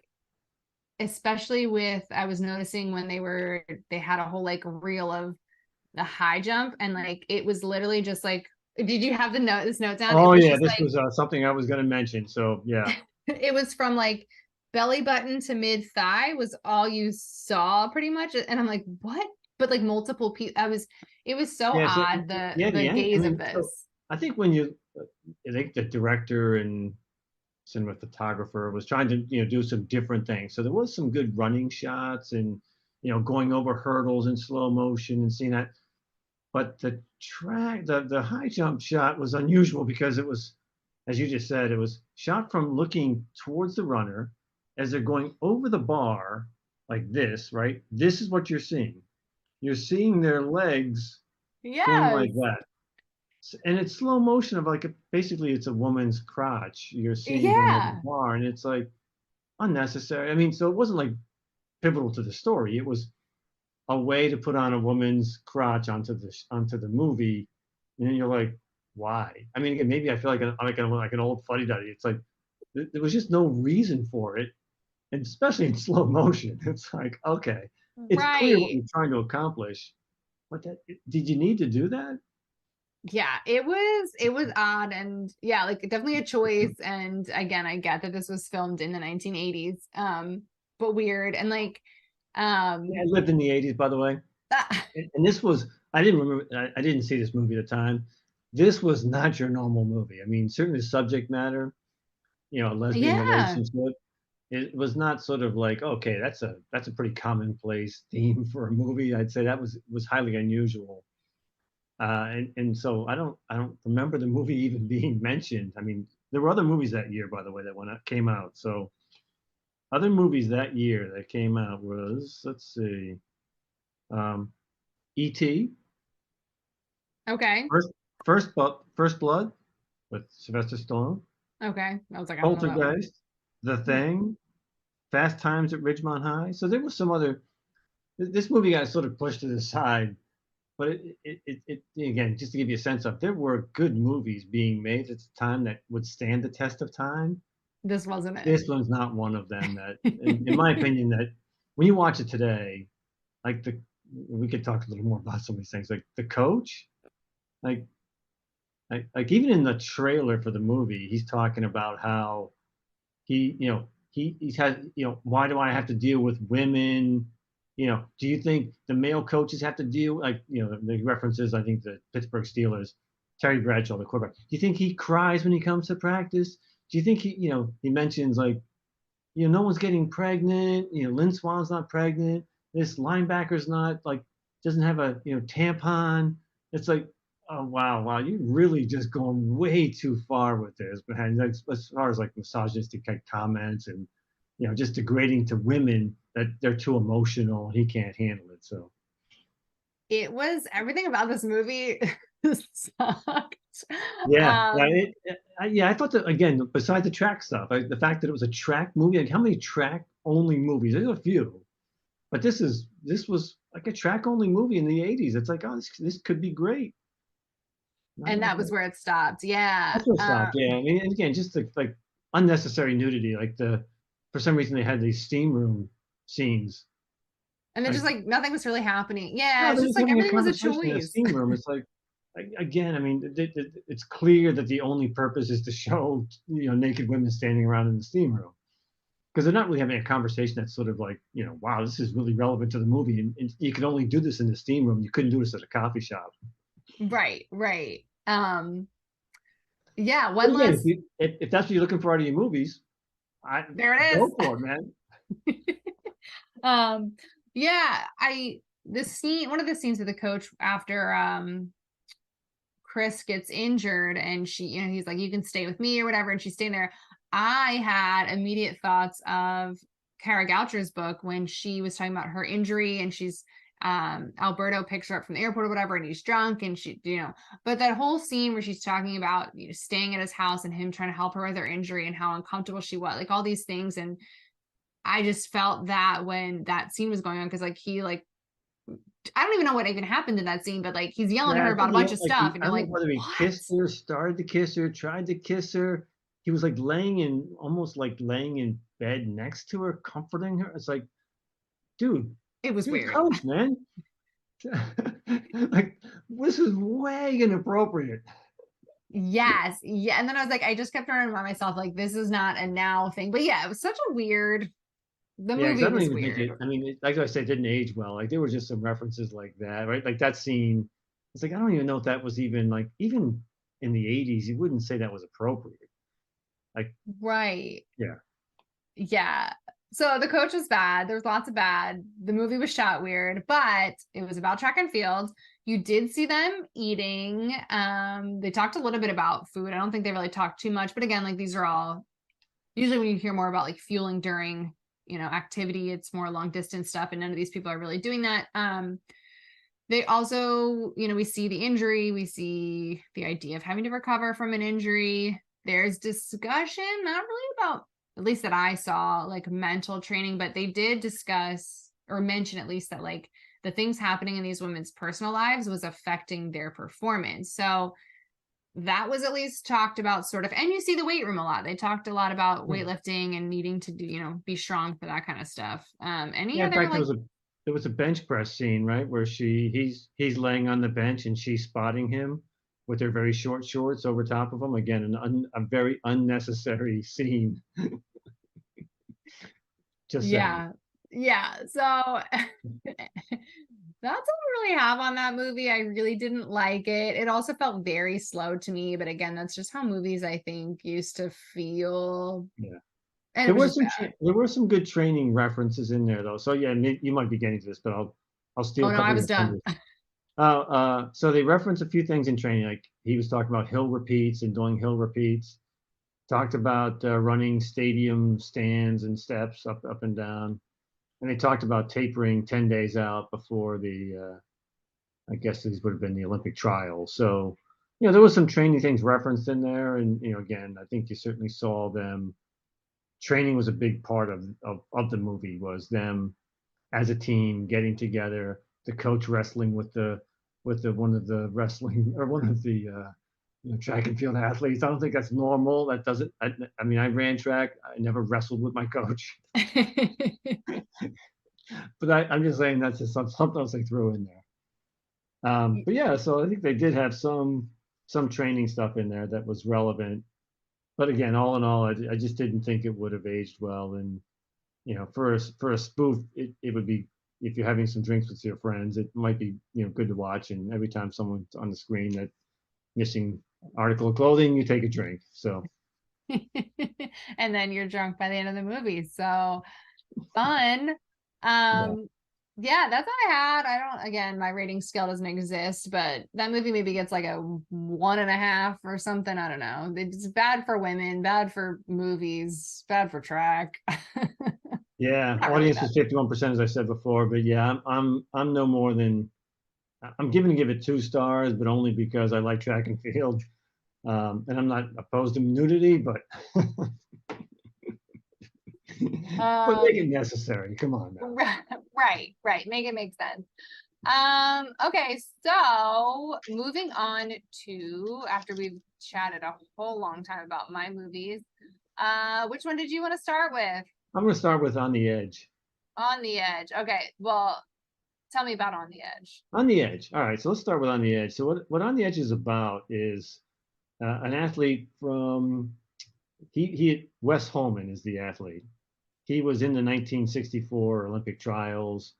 especially with, I was noticing when they had a whole like reel of the high jump, and like it was literally just like, did you have this note down? Oh yeah, this was something I was going to mention. So yeah, it was from like belly button to mid thigh was all you saw pretty much, and I'm like, what? But like multiple people, it was so odd, the gaze of this. So I think I think the director and cinematographer was trying to do some different things. So there was some good running shots and going over hurdles in slow motion and seeing that. But the high jump shot was unusual because it was, as you just said, it was shot from looking towards the runner as they're going over the bar like this, right? This is what you're seeing. You're seeing their legs going Yes. like that. And it's slow motion of like basically it's a woman's crotch you're seeing going over the Yeah. bar, and it's like unnecessary. I mean, so it wasn't like pivotal to the story. It was a way to put on a woman's crotch onto the movie, and then you're like, why? I mean, again, maybe I feel like an old fuddy duddy. It's like there was just no reason for it, and especially in slow motion. It's like, okay, it's clear what Right. you're trying to accomplish, but did you need to do that? Yeah, it was odd, and yeah, like definitely a choice. And again, I get that this was filmed in the 1980s, but weird. And like Yeah, I um lived in the '80s, by the way. ah, And this was, I didn't remember, I didn't see this movie at the time. This was not your normal movie. I mean, certainly the subject matter, lesbian yeah, relationship. It was not sort of like, okay, that's a pretty commonplace theme for a movie. I'd say that was highly unusual. And so I don't remember the movie even being mentioned. I mean, there were other movies that year, by the way, that came out. So other movies that year that came out was, let's see, um, E.T. okay, First, First Blood with Sylvester Stallone, okay. I was like, I don't know that one. Poltergeist, The Thing, Fast Times at Ridgemont High. So there was some other. This movie got sort of pushed to the side, but it again, just to give you a sense of, there were good movies being made at the time that would stand the test of time. This wasn't This one's not one of them. That, in my it. opinion, that when you watch it today, like we could talk a little more about some of these things, like The Coach, like like even in the trailer for the movie, he's talking about how he's had, why do I have to deal with women? Do you think the male coaches have to deal, like, the references, I think, the Pittsburgh Steelers, Terry Bradshaw, the quarterback. Do you think he cries when he comes to practice? Do you think he mentions, like, no one's getting pregnant, Lynn Swan's not pregnant, this linebacker's not, like, doesn't have a, tampon. It's like, oh, wow, wow, you really just going way too far with this, man. As far as like misogynistic type comments and just degrading to women, that they're too emotional, he can't handle it. So It was everything about this movie sucked. yeah, yeah, Um, yeah. I thought that, again, besides the track stuff, the fact that it was a track movie. Like, how many track only movies? There's a few, but this was like a track only movie in the '80s. It's like, oh, this could be great. Not and like that was that. where it stopped. Yeah. That's what stopped. Yeah, I mean, and again, just like unnecessary nudity. Like, for some reason they had these steam room scenes. And then just Like, like nothing was really happening. Yeah, no, it's they're just just like having a everything was a conversation in a choice. steam room. It's like, again, I mean, it's clear that the only purpose is to show naked women standing around in the steam room, because they're not really having a conversation that's sort of like, wow, this is really relevant to the movie, and you could only do this in the steam room. You couldn't do this at a coffee shop. Right, right. Yeah, But one again, last if that's what you're looking for out of your movies, I there it go is. for it, man. um yeah, I the scene one of the scenes with the coach after Chris gets injured and she, he's like, you can stay with me or whatever, and she's staying there. I had immediate thoughts of Kara Goucher's book when she was talking about her injury and she's Alberto picks her up from the airport or whatever, and he's drunk and she, but that whole scene where she's talking about staying at his house and him trying to help her with her injury and how uncomfortable she was, like all these things. And I just felt that when that scene was going on, because like he like I don't even know what even happened in that scene, but like he's yelling at Yeah, her I about think a bunch of like stuff, and I you're don't know like, whether he what? kissed her, started to kiss her, tried to kiss her. He was like almost like laying in bed next to her, comforting her. It's like, dude, It was you're the weird. coach, man. Like, this is way inappropriate. Yes. Yeah. And then I was like, I just kept trying to remind myself, like, this is not a now thing. But yeah, it was such a weird, the Yeah, because movie I don't was even think weird. I mean, like I said, it didn't age well. Like, there were just some references like that, right? Like that scene. It's like, I don't even know if that was even, like, even in the '80s, you wouldn't say that was appropriate. Like, Right. yeah. Yeah. So the coach was bad. There was lots of bad. The movie was shot weird, but it was about track and field. You did see them eating. They talked a little bit about food. I don't think they really talked too much, but again, like these are all usually when you hear more about like fueling during, activity, it's more long distance stuff, and none of these people are really doing that. They also, we see the injury, we see the idea of having to recover from an injury. There's discussion, not really about, at least that I saw, like mental training, but they did discuss or mention at least that like the things happening in these women's personal lives was affecting their performance. So that was at least talked about sort of, and you see the weight room a lot. They talked a lot about Yeah. weightlifting and needing to do, be strong for that kind of stuff. Any Yeah, in other fact, like, there was a bench press scene, right, where he's laying on the bench and she's spotting him with her very short shorts over top of him. Again, a very unnecessary scene. Just saying. yeah, yeah. So that's all I really have on that movie. I really didn't like it. It also felt very slow to me, but again, that's just how movies I think used to feel. Yeah. And it was just bad. There were some good training references in there though. So yeah, you might be getting to this, but I'll steal Oh a no, I couple of was your done. thunders. So they reference a few things in training, like he was talking about hill repeats and doing hill repeats. Talked about running stadium stands and steps up and down, and they talked about tapering 10 days out before I guess these would have been the Olympic trials. So, there was some training things referenced in there, and again, I think you certainly saw them. Training was a big part of the movie. Was them as a team getting together, the coach wrestling with the one of the wrestling or one of the track and field athletes. I don't think that's normal. That doesn't. I mean, I ran track. I never wrestled with my coach, but I'm just saying that's just something else they threw in there. But yeah, so I think they did have some training stuff in there that was relevant. But again, all in all, I just didn't think it would have aged well. And for a spoof, it would be, if you're having some drinks with your friends, it might be good to watch. And every time someone's on the screen that missing article of clothing, you take a drink. So And then you're drunk by the end of the movie. So fun. yeah, Yeah, that's all I had. I don't, again, my rating scale doesn't exist, but that movie maybe gets like a 1.5 or something. I don't know. It's bad for women, bad for movies, bad for track. yeah. Not really Audience bad. was 51%, as I said before. But yeah, I'm no more than I'm giving to give it 2 stars, but only because I like track and field. And I'm not opposed to nudity, but but make it Um, necessary. Come on now. right, right. Make it make sense. Okay, so moving on to after we've chatted a whole long time about my movies, which one did you want to start with? I'm going to start with On the Edge. On the Edge. Okay, well, tell me about On the Edge. On the Edge. All right, so let's start with On the Edge. So what On the Edge is about is an athlete from he Wes Holman is the athlete. He was in the 1964 Olympic trials,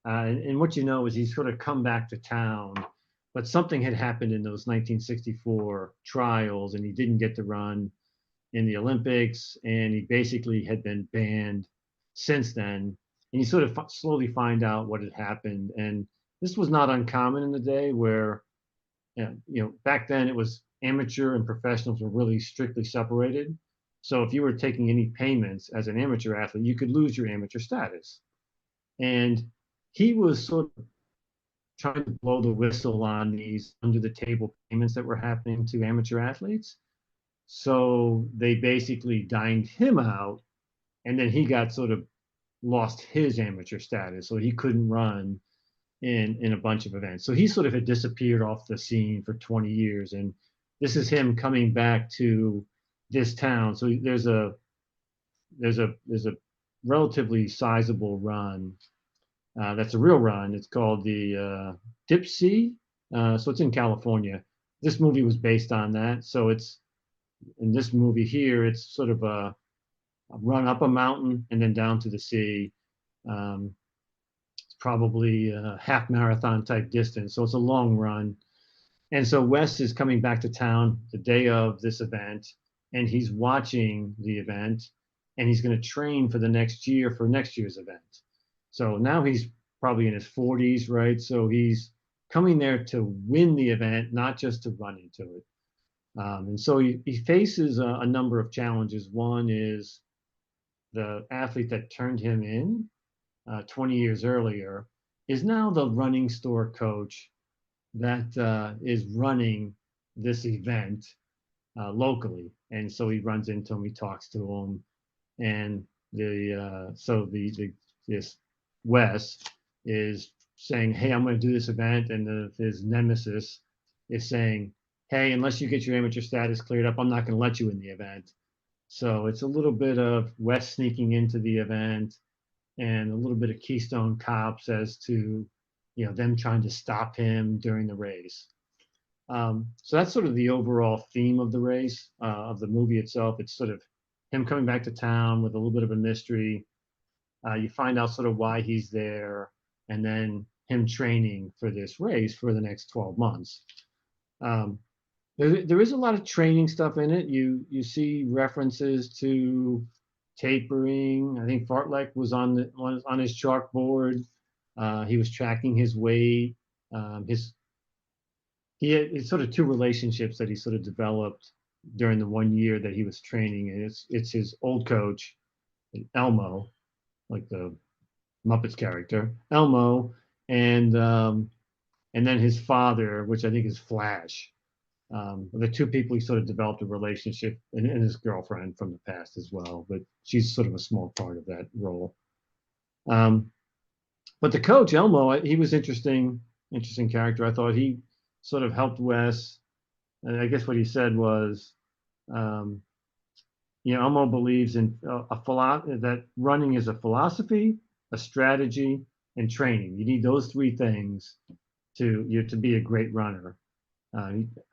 and what you know is he's sort of come back to town, but something had happened in those 1964 trials, and he didn't get to run in the Olympics, and he basically had been banned since then. And you sort of slowly find out what had happened, and this was not uncommon in the day where, back then it was amateur and professionals were really strictly separated. So if you were taking any payments as an amateur athlete, you could lose your amateur status. And he was sort of trying to blow the whistle on these under the table payments that were happening to amateur athletes. So they basically dined him out, and then he got sort of lost his amateur status, so he couldn't run in a bunch of events. So he sort of had disappeared off the scene for 20 years, and this is him coming back to this town. So there's a relatively sizable run. That's a real run. It's called the Dipsea. So it's in California. This movie was based on that. So it's in this movie here. It's sort of a run up a mountain and then down to the sea. It's probably a half marathon type distance. So it's a long run. And so Wes is coming back to town the day of this event. and he's watching the event, and he's going to train for the next year for next year's event. So now he's probably in his 40s, right? So he's coming there to win the event, not just to run into it. And so he faces a number of challenges. One is the athlete that turned him in 20 years earlier is now the running store coach that is running this event locally. And so he runs into him, he talks to him, and this Wes is saying, "Hey, I'm going to do this event," and his nemesis is saying, "Hey, unless you get your amateur status cleared up, I'm not going to let you in the event." So it's a little bit of Wes sneaking into the event, and a little bit of Keystone Cops as to, them trying to stop him during the race. So that's sort of the overall theme of the race, of the movie itself. It's sort of him coming back to town with a little bit of a mystery. You find out sort of why he's there, and then him training for this race for the next 12 months. Um, there is a lot of training stuff in it. You see references to tapering. I think Fartlek was on his chalkboard. He was tracking his weight. His he had sort of two relationships that he sort of developed during the 1 year that he was training, and it's his old coach, Elmo, like the Muppets character, Elmo, and um, and then his father, which I think is Flash. The two people he sort of developed a relationship, and his girlfriend from the past as well, but she's sort of a small part of that role. Um, but the coach Elmo, he was interesting character. I thought he sort of helped Wes, and I guess what he said was, um, Elmo believes in that running is a philosophy, a strategy, and training. You need those three things to be a great runner.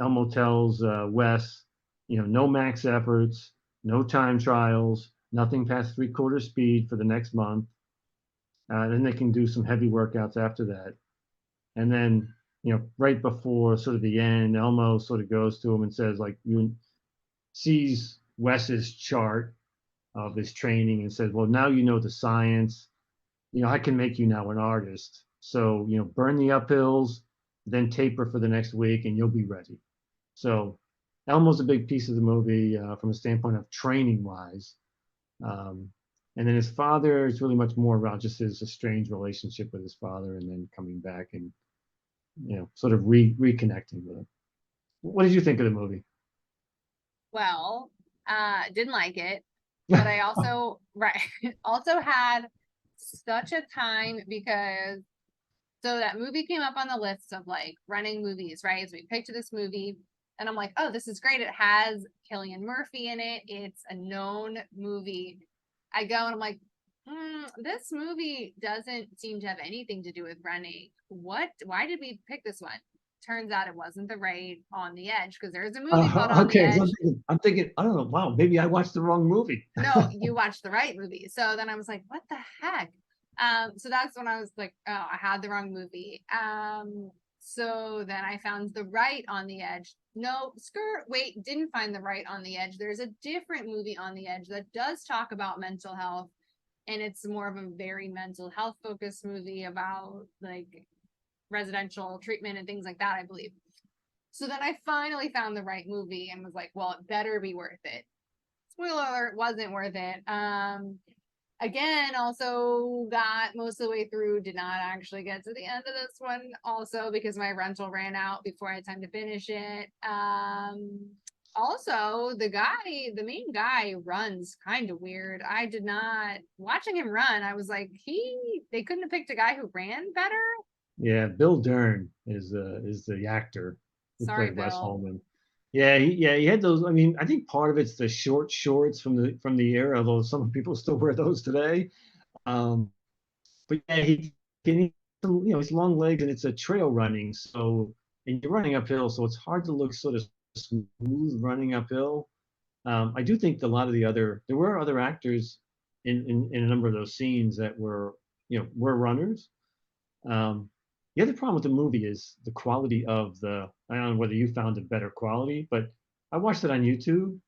Elmo tells Wes, no max efforts, no time trials, nothing past 3/4 speed for the next month. Then they can do some heavy workouts after that. And then, right before sort of the end, Elmo sort of goes to him and says, like, you sees Wes's chart of his training and says, well, now you know the science. I can make you now an artist. So, burn the uphills, then taper for the next week, and you'll be ready. So Elmo's a big piece of the movie from a standpoint of training wise. And then his father is really much more about just his estranged relationship with his father, and then coming back and sort of reconnecting with him. What did you think of the movie? Well, didn't like it, but I also right also had such a time because so that movie came up on the list of like running movies, right? So we picked this movie and I'm like, oh, this is great. It has Cillian Murphy in it. It's a known movie. I go and I'm like, this movie doesn't seem to have anything to do with running. Why did we pick this one? Turns out it wasn't the right On the Edge because there's a movie called On the Okay, so Edge. I'm thinking, I don't know. Wow, maybe I watched the wrong movie. No, you watched the right movie. So then I was like, what the heck? So that's when I was like, oh, I had the wrong movie. So then I found the right On the Edge. No, wait, didn't find the right On the Edge. There's a different movie On the Edge that does talk about mental health, and it's more of a very mental health focused movie about like residential treatment and things like that, I believe. So then I finally found the right movie and was like, well, it better be worth it. Spoiler alert, wasn't worth it. Again, also got most of the way through, did not actually get to the end of this one, also because my rental ran out before I had time to finish it. Also, the main guy runs kind of weird. I did not watching him run. I was like, they couldn't have picked a guy who ran better. Yeah, Bill Dern is the actor who Sorry, played Wes Bill. Holman. Yeah, he had those. I mean, I think part of it's the short shorts from the era, although some people still wear those today. Um, but yeah, his long legs, and it's a trail running, so and you're running uphill, so it's hard to look sort of smooth running uphill. I do think a lot of there were other actors in a number of those scenes that were runners. Um, the other problem with the movie is the quality of I don't know whether you found a better quality, but I watched it on YouTube,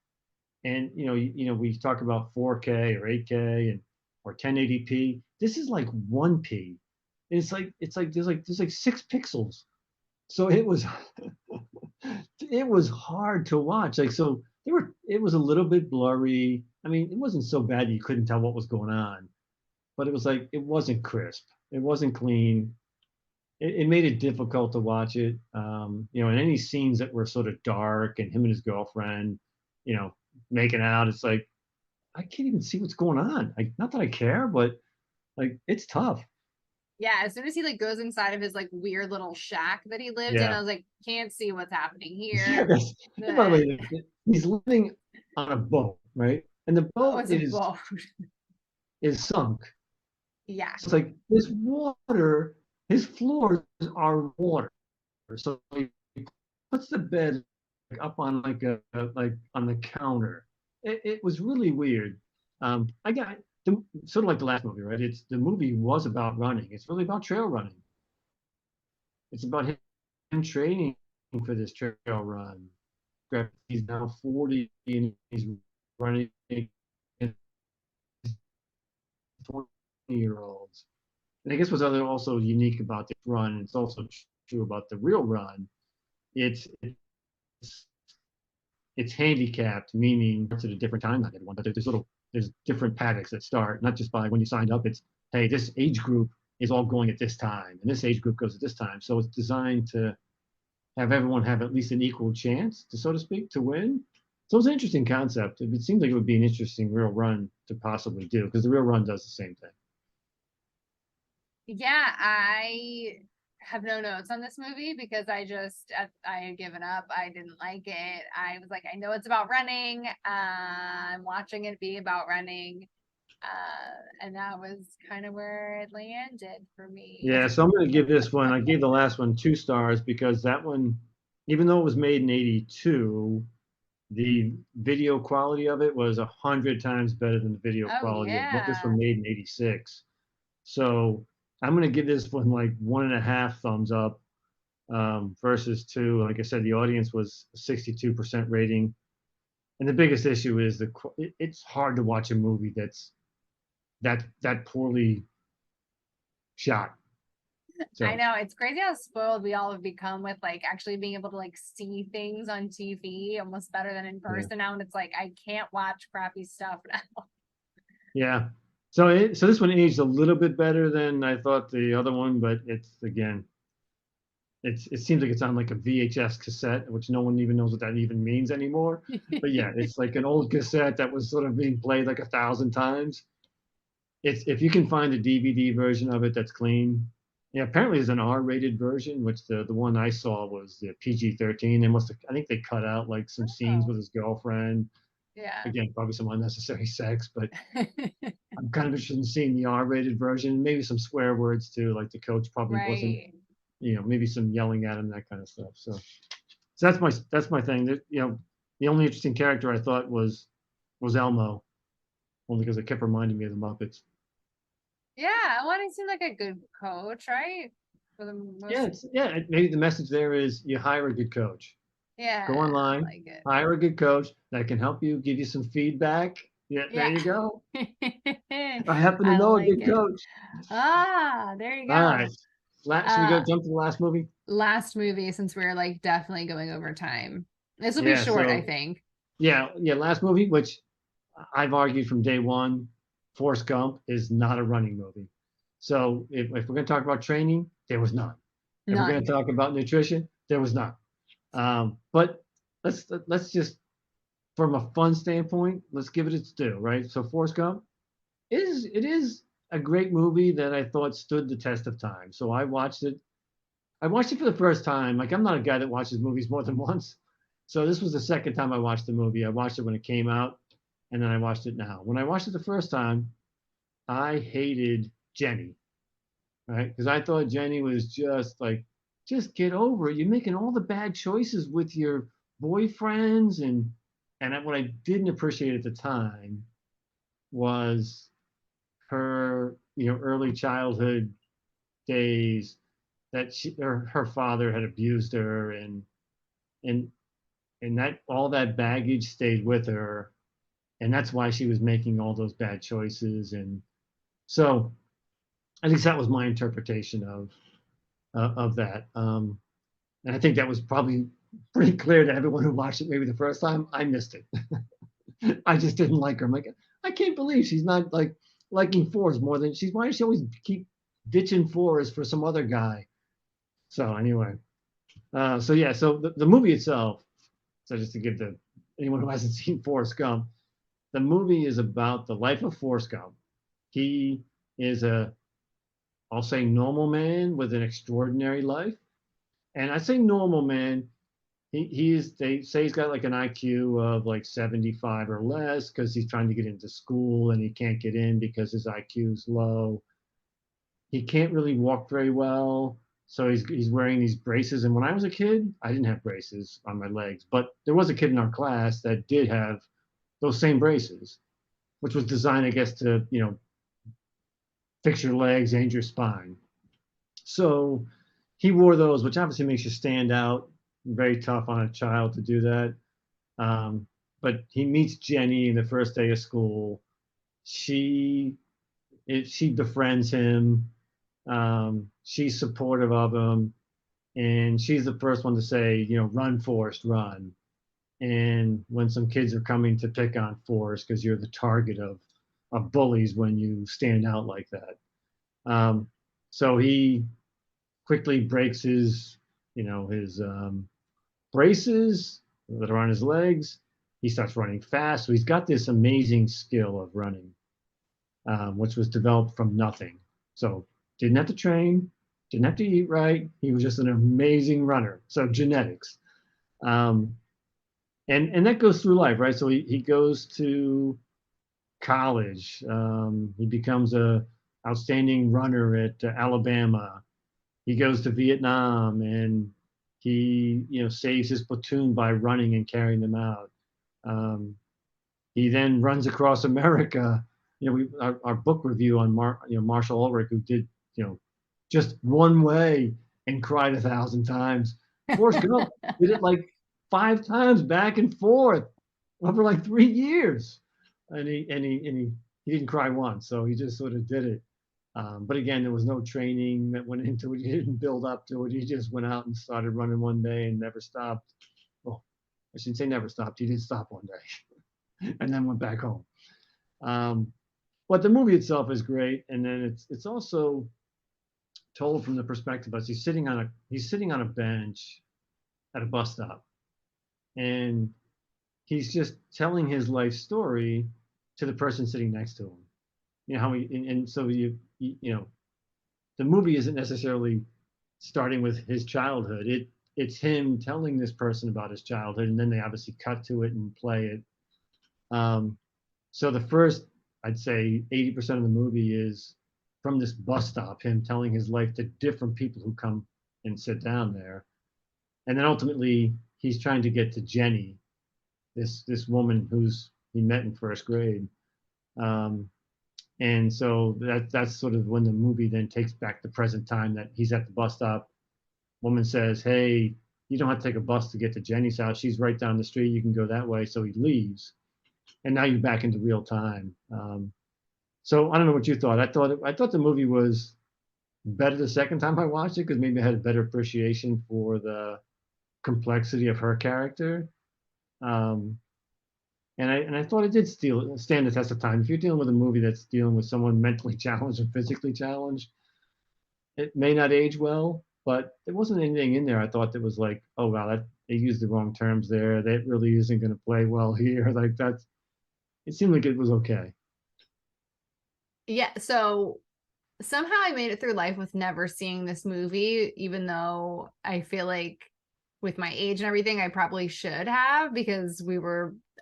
And we talk about 4K or 8K and or 1080p. This is like 1p. It's like there's like 6 pixels. So it was hard to watch. Like so it was a little bit blurry. I mean, it wasn't so bad you couldn't tell what was going on, but it was like it wasn't crisp. It wasn't clean. It made it difficult to watch it. And any scenes that were sort of dark and him and his girlfriend, you know, making out, it's like I can't even see what's going on. Like, not that I care, but like it's tough. Yeah, as soon as he like goes inside of his like weird little shack that he lived in, I Yeah. was like, can't see what's happening Yeah. here. And by the But way, he's living on a boat, right? And the oh, boat it's a boat. is sunk. Yeah. So it's like this water, his floors are water. So he puts the bed up on like on the counter. It was really weird. I got sort of like the last movie, right? It's the movie was about running. It's really about trail running. It's about him training for this trail run. He's now 40 and he's running against 20-year-olds. And I guess what's also unique about this run, it's also true about the real run. It's it's it's handicapped, meaning it's at a different time than everyone, but there's different paddocks that start, not just by when you signed up. It's hey, this age group is all going at this time, and this age group goes at this time. So it's designed to have everyone have at least an equal chance to, so to speak, to win. So it's an interesting concept. It seems like it would be an interesting real run to possibly do because the real run does the same thing. Yeah, I have no notes on this movie because I had given up. I didn't like it. I was like, I know it's about running. I'm watching it be about running. And that was kind of where it landed for me. Yeah, so I'm going to give this one. I gave the last one 2 stars because that one, even though it was made in '82, the video quality of it was 100 times better than the video Oh quality of what this yeah. one made in '86. So I'm going to give this one like 1.5 thumbs up versus 2. Like I said, the audience was 62% rating. And the biggest issue is it's hard to watch a movie that poorly shot. I So know it's crazy how spoiled we all have become with like actually being able to like see things on TV almost better than in yeah, person now. And it's like I can't watch crappy stuff now. yeah. So this one aged a little bit better than I thought the other one, but it's again, it seems like it's on like a VHS cassette, which no one even knows what that even means anymore. But yeah, it's like an old cassette that was sort of being played like 1,000 times. It's if you can find a DVD version of it that's clean. Yeah, apparently there's an R-rated version, which the one I saw was the PG-13. I think they cut out like some scenes with Oh his girlfriend. yeah. Again, probably some unnecessary sex, but I'm kind of interested in seeing the R-rated version. Maybe some swear words too, like the coach probably wasn't, Right. maybe some yelling at him, that kind of stuff. So that's my thing. The only interesting character I thought was Elmo, only because it kept reminding me of the Muppets. Yeah, well, he seemed like a good coach, right? For the Yeah, most, maybe the message there is you hire a good coach. Go yeah, I online, like it. hire a good coach that can help you, give you some feedback. Yeah, there Yeah. you go. I happen to I know a like good it. coach. Ah, there you All right. go. Should we go Uh, jump to the last movie? last movie since we're like definitely going over time. This will be Yeah. short, I So think. yeah. Last movie, which I've argued from day one, Forrest Gump is not a running movie. So if we're going to talk about training, there was none. If we're going None. to talk about nutrition, there was none. But let's just from a fun standpoint, let's give it its due, right? So Forrest Gump it is a great movie that I thought stood the test of time. So I watched it. I watched it for the first time. Like I'm not a guy that watches movies more than once. So this was the second time I watched the movie. I watched it when it came out, and then I watched it now. When I watched it the first time, I hated Jenny, right? Because I thought Jenny was just like, just get over it. You're making all the bad choices with your boyfriends, and what I didn't appreciate at the time was her, early childhood days that her father had abused her, and and that all that baggage stayed with her, and that's why she was making all those bad choices. And so at least that was my interpretation of that. And I think that was probably pretty clear to everyone who watched it maybe the first time. I missed it. I just didn't like her. I'm like, I can't believe she's not like liking Forrest more than she's. Why does she always keep ditching Forrest for some other guy? So anyway, so yeah, so the movie itself. So just to give the anyone who hasn't seen Forrest Gump, the movie is about the life of Forrest Gump. He is I'll say normal man with an extraordinary life. And I say normal man, they say he's got like an IQ of like 75 or less because he's trying to get into school and he can't get in because his IQ is low. He can't really walk very well, so he's wearing these braces. And when I was a kid, I didn't have braces on my legs, but there was a kid in our class that did have those same braces, which was designed, I guess, to fix your legs and your spine. So he wore those, which obviously makes you stand out. Very tough on a child to do that. Um, but he meets Jenny in the first day of school. She she befriends him. She's supportive of him, and she's the first one to say, run, Forrest, run. And when some kids are coming to pick on Forrest because you're the target of bullies when you stand out like that. So he quickly breaks his braces that are on his legs. He starts running fast. So he's got this amazing skill of running, which was developed from nothing. So didn't have to train, didn't have to eat right. He was just an amazing runner. So genetics. Um, and that goes through life, right? So he goes to college. He becomes a outstanding runner at Alabama. He goes to Vietnam and he saves his platoon by running and carrying them out. He then runs across America. Our book review on Marshall Ulrich, who did just one way and cried 1,000 times. Forrest Gump did it like 5 times back and forth over like 3 years, and he didn't cry once. So he just sort of did it. But again, there was no training that went into it. He didn't build up to it. He just went out and started running one day and never stopped. Well, I shouldn't say never stopped. He did stop one day and then went back home. Um, but the movie itself is great, and then it's also told from the perspective as he's sitting on a bench at a bus stop, and he's just telling his life story to the person sitting next to him. How he and so the movie isn't necessarily starting with his childhood. It's him telling this person about his childhood, and then they obviously cut to it and play it. So the first, I'd say, 80% of the movie is from this bus stop, him telling his life to different people who come and sit down there, and then ultimately he's trying to get to Jenny, this woman who's he met in first grade. And so that's sort of when the movie then takes back the present time that he's at the bus stop. Woman says, "Hey, you don't have to take a bus to get to Jenny's house. She's right down the street. You can go that way." So he leaves, and now you're back into real time. So I don't know what you thought. I thought the movie was better the second time I watched it because maybe I had a better appreciation for the complexity of her character. Um, and I thought it did stand the test of time. If you're dealing with a movie that's dealing with someone mentally challenged and physically challenged, it may not age well, but there wasn't anything in there I thought that was like, oh wow, that they used the wrong terms there. That really isn't going to play well here. Like that's it seemed like it was okay. Yeah, so somehow I made it through life with never seeing this movie, even though I feel like with my age and everything, I probably should have because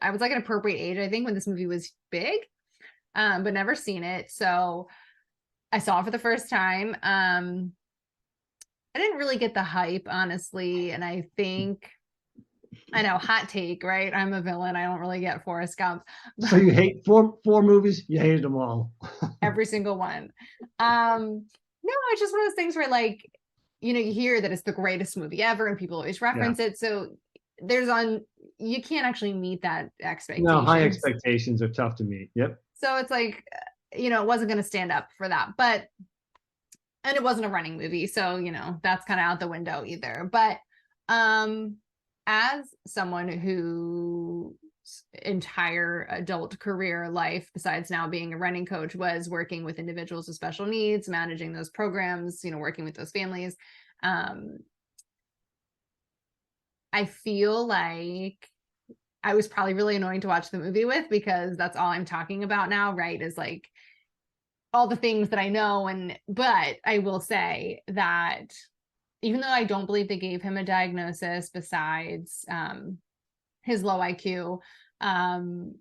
I was like an appropriate age, I think, when this movie was big, but never seen it. So I saw it for the first time. I didn't really get the hype, honestly. And I think, I know, hot take, right? I'm a villain. I don't really get Forrest Gump. So you hate four movies? You hated them all. Every single one. No, it's just one of those things where, like, you hear that it's the greatest movie ever and people always Yeah. reference it. So you can't actually meet that No, high expectations. expectations are tough to meet. Yep. So it's like, it wasn't going to stand up for that. But, and it wasn't a running movie. So, that's kind of out the window either. But um, as someone whose entire adult career life, besides now being a running coach, was working with individuals with special needs, managing those programs, working with those families, um, I feel like I was probably really annoying to watch the movie with, because that's all I'm talking about now, right? Is like all the things that I know. But I will say that even though I don't believe they gave him a diagnosis besides his low IQ, um,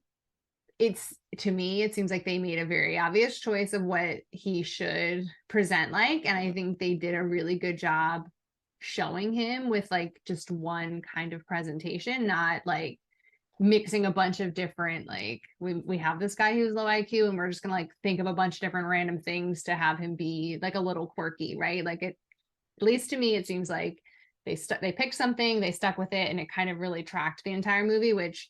to me, it seems like they made a very obvious choice of what he should present like. And I think they did a really good job showing him with like just one kind of presentation, not like mixing a bunch of different, like we have this guy who's low IQ and we're just gonna like think of a bunch of different random things to have him be like a little quirky, right? Like at least to me, it seems like they picked something, they stuck with it, and it kind of really tracked the entire movie, which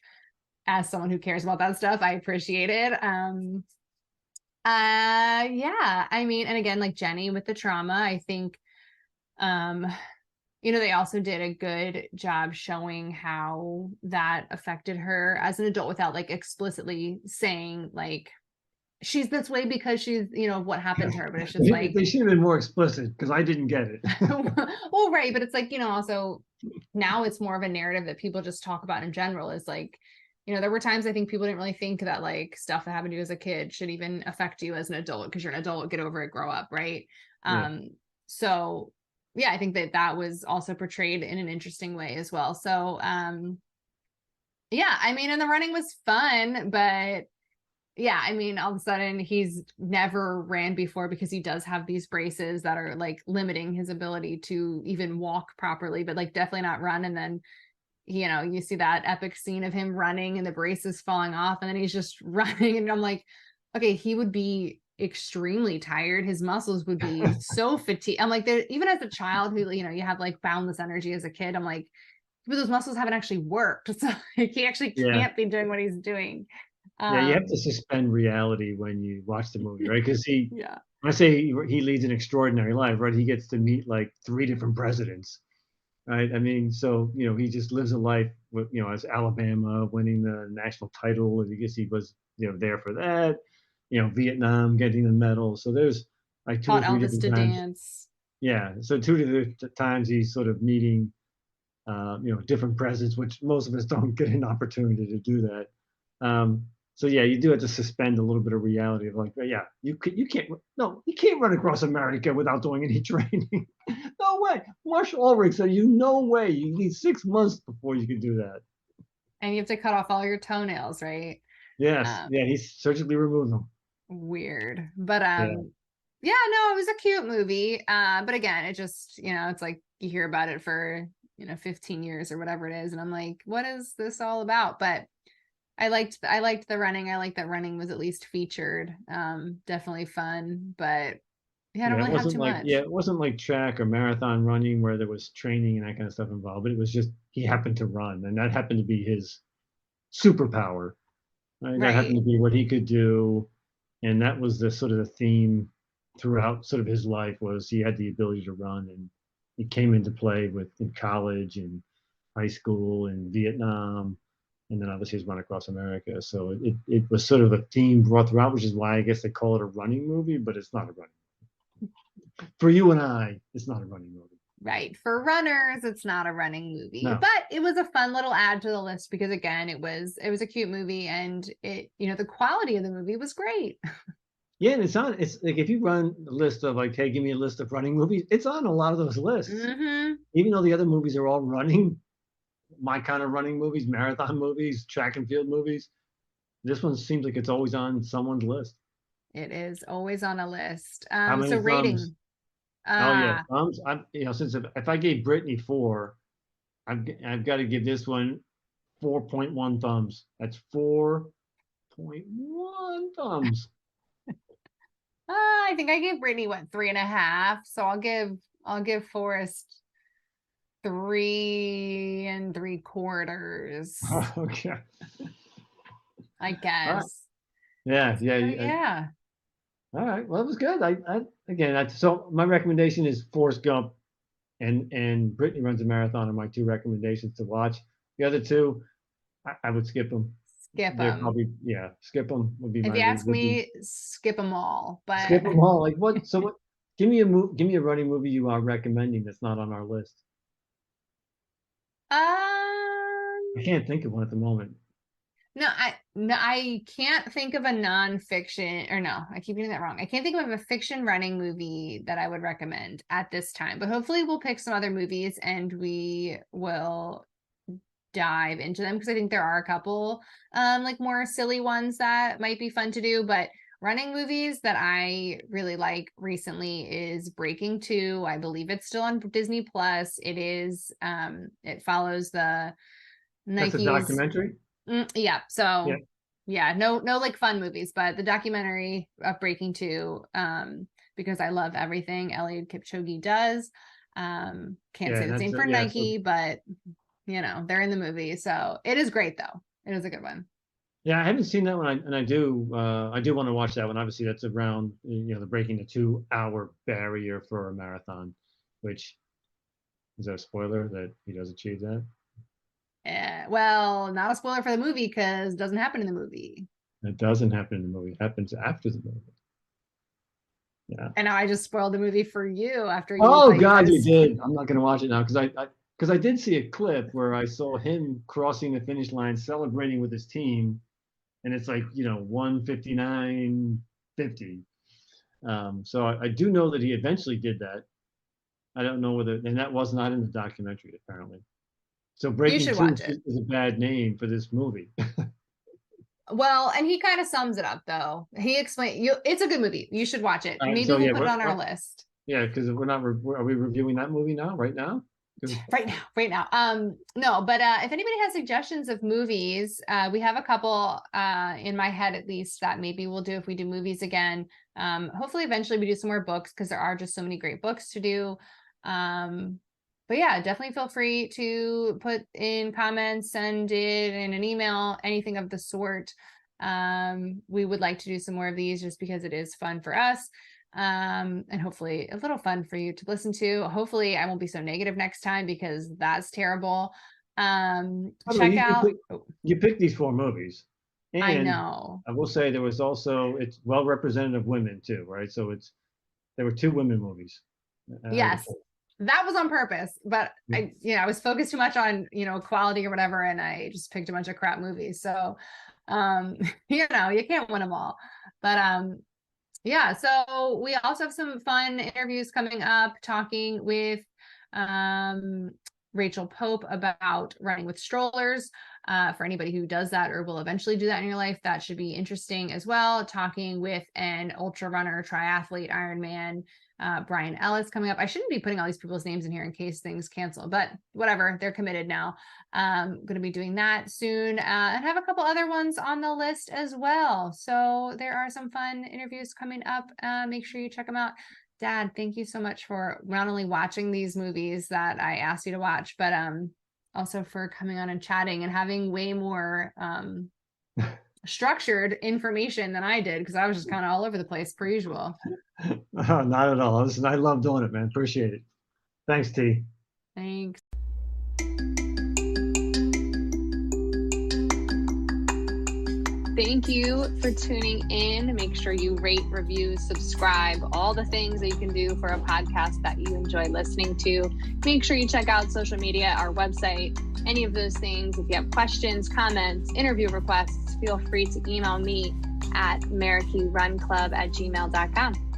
as someone who cares about that stuff, I appreciate it. Yeah, I mean, and again, like Jenny with the trauma, I think um they also did a good job showing how that affected her as an adult without like explicitly saying like she's this way because she's, what happened to her. But it's just like, They should have been more explicit because I didn't get it. well, right. But it's like, also now it's more of a narrative that people just talk about in general, is like, there were times I think people didn't really think that like stuff that happened to you as a kid should even affect you as an adult, because you're an adult, get over it, grow up, right? Yeah. So yeah, I think that was also portrayed in an interesting way as well. So yeah, I mean, and the running was fun, but yeah, I mean, all of a sudden he's never ran before because he does have these braces that are like limiting his ability to even walk properly, but like definitely not run. And then, you see that epic scene of him running and the braces falling off, and then he's just running. And I'm like, okay, he would be extremely tired. His muscles would be so fatigued. I'm like, there, even as a child who, you have like boundless energy as a kid, I'm like, but those muscles haven't actually worked. So like, he actually Yeah. can't be doing what he's doing. Yeah, you have to Um, suspend reality when you watch the movie, right? Because yeah. when I say he leads an extraordinary life, right? He gets to meet like 3 different presidents, right? I mean, so, he just lives a life with, as Alabama winning the national title. I guess he was, there for that, Vietnam getting the medal. So there's like 2 or Taught 3 Elvis different to times. dance. Yeah. So 2 to the times he's sort of meeting, different presidents, which most of us don't get an opportunity to do that. So yeah, you do have to suspend a little bit of reality of like, yeah, you can't, no, you can't run across America without doing any training. No way. Marsh Ulrich said, no way. You need 6 months before you can do that. And you have to cut off all your toenails, right? Yes, Um, yeah, he surgically removed them. Weird. But Yeah, yeah, no, it was a cute movie. But again, it just, it's like you hear about it for, 15 years or whatever it is. And I'm like, what is this all about? But I liked the running. I liked that running was at least featured. Definitely fun, but yeah, I don't yeah. really have too much. It wasn't like track or marathon running where there was training and that kind of stuff involved. But it was just he happened to run, and that happened to be his superpower. Right? That happened Right. to be what he could do, and that was the sort of the theme throughout sort of his life was he had the ability to run, and it came into play with in college and high school and Vietnam, and then obviously he's run across America. So it was sort of a theme brought throughout, which is why I guess they call it a running movie, but it's not a running. For you and I, it's not a running movie. Right. For runners, it's not a running movie, No. but it was a fun little add to the list because again, it was a cute movie, and the quality of the movie was great. Yeah, and it's like if you run a list of like, hey, give me a list of running movies, it's on a lot of those lists. Hmm. Even though the other movies are all running, my kind of running movies, marathon movies, track and field movies. This one seems like it's always on someone's list. It is always on a list. How So many thumbs? rating. Oh yeah, Uh thumbs. I'm since if I gave Brittany 4, I've got to give this one 4.1 thumbs. That's 4.1 thumbs. I think I gave Brittany what, 3.5. So I'll give Forrest 3 3/4, Okay. I All right. guess. Yeah, yeah, So yeah. yeah. All right. Well, it was good. So my recommendation is Forrest Gump and Brittney Runs a Marathon are my two recommendations to watch. The other two, I would skip them. Skip They're them. probably, yeah, skip them If you ask me, skip them all. skip But them all. Like what? So what? Give me a running movie you are recommending that's not on our list. I um can't think of one at the moment. no, I can't think of a nonfiction, or no, I keep getting that wrong. I can't think of a fiction running movie that I would recommend at this time. But hopefully we'll pick some other movies and we will dive into them, because I think there are a couple like more silly ones that might be fun to do. But running movies that I really like recently is Breaking 2. I believe it's still on Disney Plus. It follows the That's a Nike's documentary. yeah. Yeah, So yeah, no like fun movies, but the documentary of Breaking 2, because I love everything Eliud Kipchoge does. Can't yeah. say the That's same for yeah. So Nike, but they're in the movie. So it is great though. It is a good one. yeah, I haven't seen that one, and I do want to watch that one. Obviously, that's around the breaking the 2 hour barrier for a marathon, which is that a spoiler that he does achieve that? Well, not a spoiler for the movie because it doesn't happen in the movie. That doesn't happen in the movie. It happens after the movie. Yeah. And now I just spoiled the movie for you after you Oh thought you God, you guys. did. I'm not going to watch it now because I did see a clip where I saw him crossing the finish line, celebrating with his team, and it's like 1:59:50. So I do know that he eventually did that. I don't know whether, and that was not in the documentary apparently. So You Breaking should Two watch it. is a bad name for this movie. Well, and he kind of sums it up though. He explained it's a good movie. You should watch it. All right, Maybe so we'll yeah, put it on our list. yeah, because we're not. Are we reviewing that movie now? Right now? Right now. No, but if anybody has suggestions of movies, we have a couple in my head at least that maybe we'll do if we do movies again. Hopefully eventually we do some more books because there are just so many great books to do. But yeah, definitely feel free to put in comments, send it in an email, anything of the sort. We would like to do some more of these just because it is fun for us. And hopefully a little fun for you to listen to. Hopefully I won't be so negative next time because that's terrible. Check out. You picked these 4 movies, I and know. I will say there was also it's well represented of women too, right? So there were 2 women movies. Yes, that was on purpose, but Yeah. I was focused too much on quality or whatever, and I just picked a bunch of crap movies. So you can't win them all. But yeah, so we also have some fun interviews coming up, talking with Rachel Pope about running with strollers. For anybody who does that or will eventually do that in your life, that should be interesting as well. Talking with an ultra runner, triathlete, Ironman, Brian Ellis coming up. I shouldn't be putting all these people's names in here in case things cancel, but whatever, they're committed now. Going to be doing that soon, and have a couple other ones on the list as well. So there are some fun interviews coming up. Make sure you check them out. Dad, thank you so much for not only watching these movies that I asked you to watch, but also for coming on and chatting and having way more structured information than I did, because I was just kind of all over the place per usual. Not at all. Listen, I love doing it, man. Appreciate it. Thanks, T. Thanks. Thank you for tuning in. Make sure you rate, review, subscribe, all the things that you can do for a podcast that you enjoy listening to. Make sure you check out social media, our website, any of those things. If you have questions, comments, interview requests, feel free to email me at marickyrunclub@gmail.com.